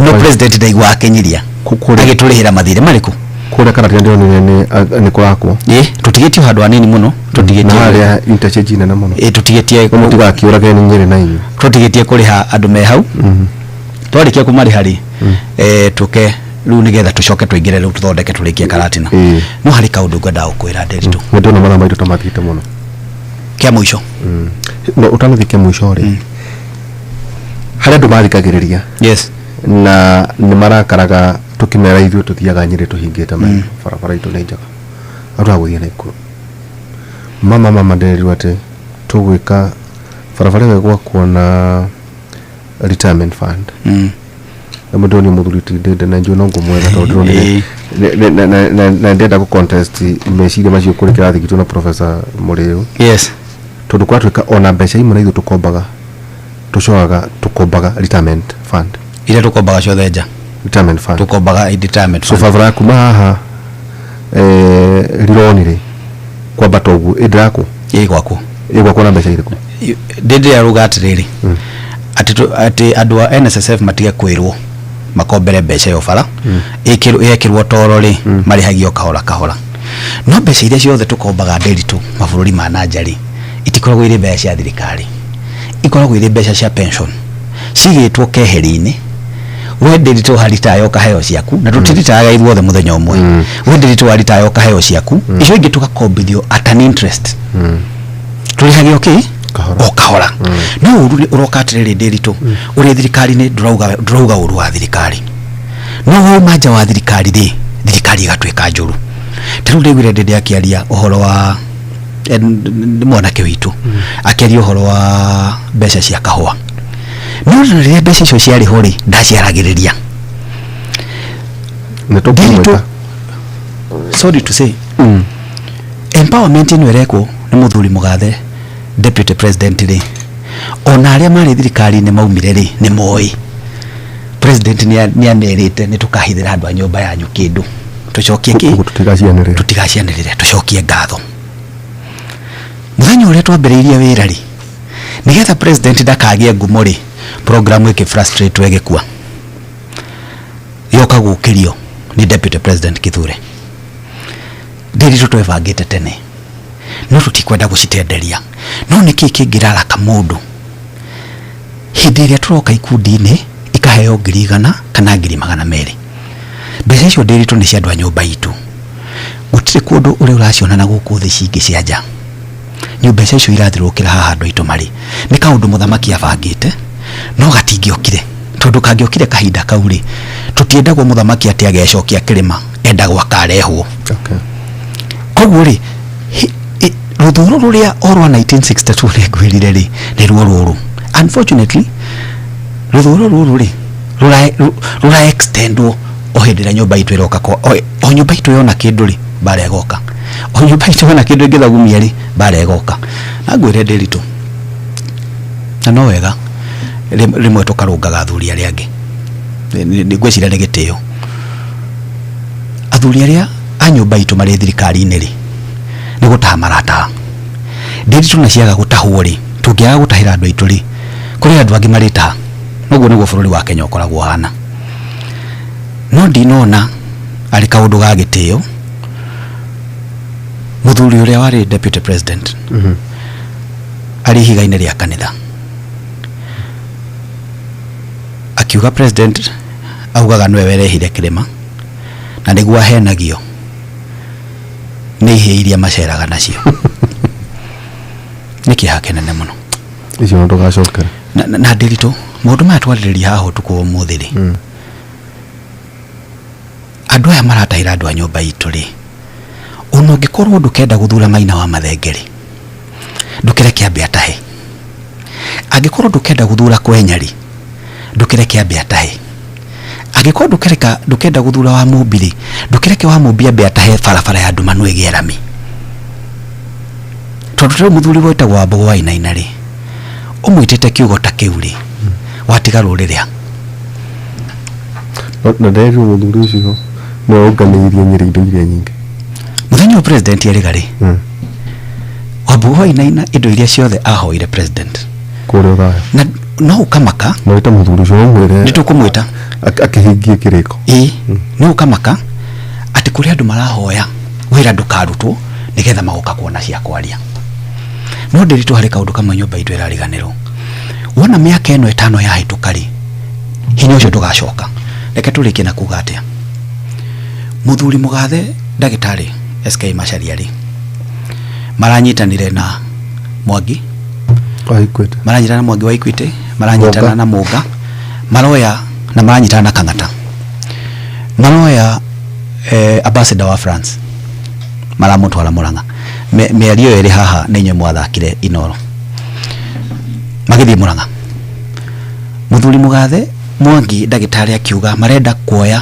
no president ndaigua akenyiria agĩtũrĩhĩra mathire marĩkũ kũrĩa kana ndio nĩ kwakwo tũtigĩtio handũ hanini mũno tũtigĩtio harĩa interchange nene mũno tũtigĩtie mũtigakiũrage nĩ Nyeri na inyuĩ tũtigĩtie kũrĩha andũ me hau twarĩkia kũmarĩha rĩ tũke rĩu nĩgetha tũcoke tũingĩre rĩu tũthondeke tũrĩkie karatina no harĩ kaũndũ ngwendaga gũkwĩra Nderitu ndona mana maitũ tamathite mũno kĩa mũico no ũtanathike mũico rĩ harĩa andũ mathikagĩrĩria yes na nĩ marakaraga tukimera ithuĩ tuthiaga Nyeri tuhingĩte barabara itũ nĩ njega andũ agũthiĩ na ikũrũ mama Nderitu atĩ tũgwĩka barabara ĩyo gwakwo na retirement fund na mũndũ nĩ mũthuriti ndende na njũ no ngũmwetha tondũ na ndenda ku contest meciria macio kũrĩ kĩrathi gitũ na Professor Mũrĩu yes tondũ kwa twĩka ona mbeca imwe na ithuĩ tũkombaga retirement fund ile tũkombaga ciothe nja retirement fund tũkombaga retirement so barabara kuma haha Rironi rĩ kwambata ũguo ĩndĩrakwo ĩgwakwo na mbeca irĩkũ ndĩndĩ ya ruga atĩrĩrĩ atĩ andũ a NSSF matige kwĩrwo makombere mbeca ĩyo bara ĩkĩrwo toro rĩ marĩhagio kahora no mbeca iria ciothe tũkombaga Nderitu mabũrũri ma nanja rĩ itikoragwo irĩ mbeca cia thirikari ikoragwo irĩ mbeca cia pension cigĩtwo keheri-inĩ we Ndiritu haritayo kaheo ciaku na tutiritaga ithuothe muthenya umwe we Ndiritu haritayo kaheo ciaku icio ingi tugakombithio at an interest turihage okay okahora no urokatirire Ndiritu uri thirikari ni ndurauga uru wa thirikari no manja wa thirikari igatweka njuru taru ndiguire ndende akiaria uhoro wa mwanake witu akiaria uhoro wa mbeca cia kahua no rire mbeca icio ciari hori ndaciaragiriria Ndiritu sorry to say empowerment ino ereko ni muthuri Mugathe deputy president ri ona aria mari thirikari ni maumire ri ni moi president ni anerite ni tukahithira andu a nyumba yanyu kindu tucokie ki tutigacianirire tucokie ngatho muthenya uria twambiriirie wira ri nigetha president ndakagie ngumo ri program iki frustrate wege kwa yoka gukirio ni deputy president Kithure Ndiritu twebangite tene no tutikwenda gucitenderia no niki kingirara ka mundu hindi iria turoka ikundi-ini ikaheo 100 kana 200 mbeca icio Ndiritu ni cia andu a nyumba itu gutire kundu uri uraciona na guku thi cingi cia nja nyumba icio irathirukira haha andu itu mari ni kaundu muthamaki abangite no gatingiokire tondu kangiokire kahinda kauri tutiendagwo muthamaki ati agecokia kirima endagwo akarehwo koguo ri ruthuru ruria orwa 1962 regwirire ri ni ruo ruru unfortunately ruthuru ruru ri rura extendwo ohindira nyumba itu iroka ko o nyumba itu yona kindu ri bare goka o nyumba itu yona kindu ngithagumia ri bare goka nagwire Ndiritu na no wega rimwe tukarungaga athuri aria angi ni gwicira ni gitio athuri aria a nyumba itu mari thirikari-ini ri ni gutaha marata Ndiritu na ciaga gutahwo ri tungiaga gutahira andu aitu ri kuri andu angi marita noguo niguo bururi wa Kenya ukoragwo hana no ndinona ari kaundu ga gitio muthuri uria wari deputy president ari higa-ini ria kanitha akiuga president augaga nwe werehire kirima na niguo ahenagio ni heiria maceraga nacio niki hakenene muno icio ndo gacoka na Ndiritu mundu matwaririria haho tuko muthiri andu aya maratahira andu a nyumba itu ri uno ngikorwo ndukenda guthura Maina wa Mathengeri ndukire kiambe atahe angikorwo ndukenda guthura Kwenyari ndukire kiambe atahe angikorwo ndukenda guthura wa Mumbiri ndukire ki wa Mumbi ambe atahe barabara ya andu Manu Egerami tondu muthuri wetagwo wa Mbogo Wainaina ri umwitite kiugo ta kiu ri watiga ruriria na nderu muthuri ucio no uganirie nyiri indo iria nyingi muthenya wa president erigari wa Mbogo Wainaina indo iria ciothe ahoire president kuri thaya na no ukamaka no ita muthuri ucio mwire nitukumwita akihingie kiriko no ukamaka ati kuri andu marahoya wira ndukarutwo nigetha magoka kuona cia kwaria no Ndiritu hari kaundu kamwe nyumba itu irariganirwo wona miaka eno 5 ya hitukari hinya ucio tugacoka reke turikie na kuga atia muthuri Mugathe ndagitari SK Macharia ri maranyitanire na Mwangi wa Equity maranyitana na Mwangi wa Equity maranyitana na Muga maroya na maranyitana na Kang'ata maroya ambassador wa France maramutwara Murang'a meario eri haha ninyo mwathakire Inoro magithi Murang'a muthuri Mugathe Mwangi ndagitari akiuga marenda kuoya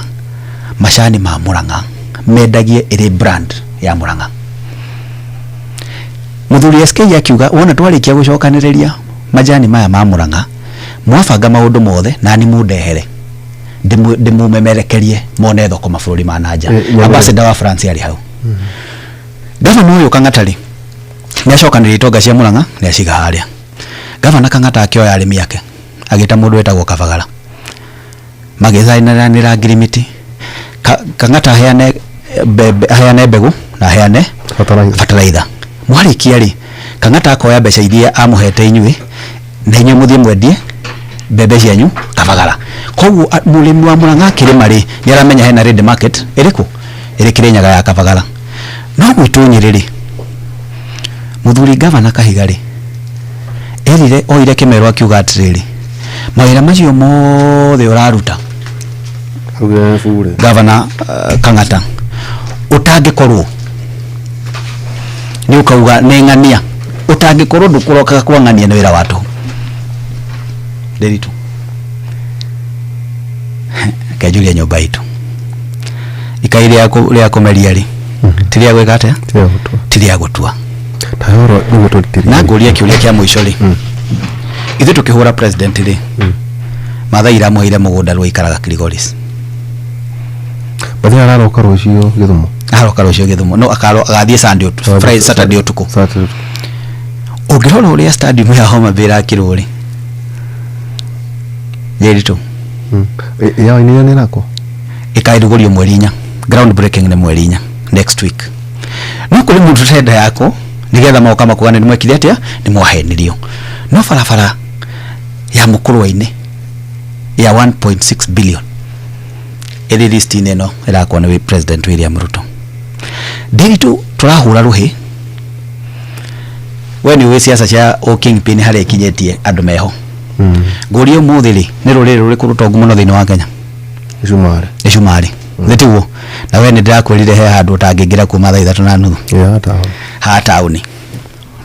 macani ma Murang'a mendagie iri brand ya Murang'a muthuri SK akiuga wona twarikia gucokaniriria majani maya ma Murang'a mwabanga maundu mothe na ni mundehere ndimumemerekerie mone thoko mabũrũri ma nanja ambassador wa France ari hau gavana uyu Kang'ata ri ni acokaniririe itonga cia Murang'a ni aciga haria gavana Kang'ata akioya arimi yake agita mundu wetagwo Kabagara magithainanira ngirimiti Kang'ata heane mbegu na heane fertilizer mwarikia ri Kang'ata akoya mbeca iria amuhete inyui na inyui muthie mwendie bebe cianyu Kavagara koguo mulimi wa Murang'a kirima ri ni aramenya hena red market iriku iri Kirinyaga ya Kavagara no gwitu Nyeri muthuri gavana Kahiga ri erire oire Kimero akiuga atiriri mawira macio mothe uraruta gavana Kang'ata utangikorwo ni ukauga ni ng'ania utangikorwo ndukuroka kwa ng'ania ni wira watu Nderitu kajulia nyumba itu ikaire ya kumeria ri tiria gwika atia tiria gutua tayoro nigutu tiria na nguria kiuria kia muico ri ithu tukihura president ri mathaira muire mugunda rwa ikaraga Kilgoris bathira aroka rucio Githumo no agathie Saturday utuku ungirora uria stadium ya Homa Bay rakirwo ri Nderitu ya ini ni nako ikairugurio mweri 4 ground breaking ni mweri 4 next week no kuri mundu tenda yako nigetha moka makugane ni mwekire atia ni mwahenirio no farafara ya mukurwa-ini ya 1.6 billion iri list ino irakwa ni President William Ruto Nderitu turahura ruhi weni we siasa cia o kingpin hari kinyetie andu meho ngurio muthiri ni ruriri ruriku rutongu muno thini wa Kenya Icumari thituo na we ni ndirakwirire he handu utangingira kuma thaa 3:30 ha tauni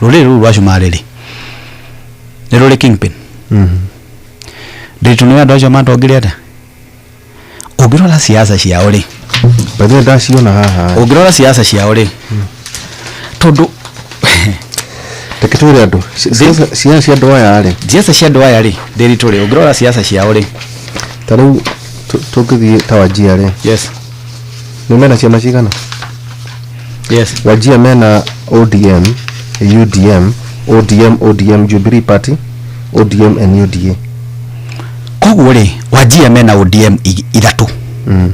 ruriri ru rwa Icumari ri ni ruri kingpin Nderitu ni andu acio matongire ate ungirora siasa ciao ri bathira ndaciona haha ungirora siasa ciao ri tondu teketore andu siasa andu aya ri siasa cia andu aya ri Nderitu ri ungirora siasa ciao ri tariu tukithi tawajia ri yes ni mena ciama cigana yes wajia mena ODM ODM Jubilee Party ODM and UDA koguo ri wajia mena ODM ithatu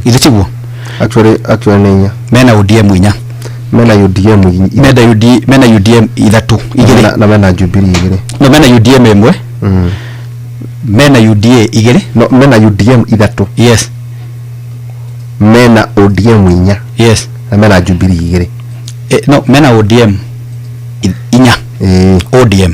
ithatuo actually nenya mena ODM inya mena UDM ithatu igiri na mena Jubilee igiri no mena UDM imwe mena UDA igiri no mena UDM ithatu yes mena ODM inya yes na mena Jubilee igiri no mena ODM inya ODM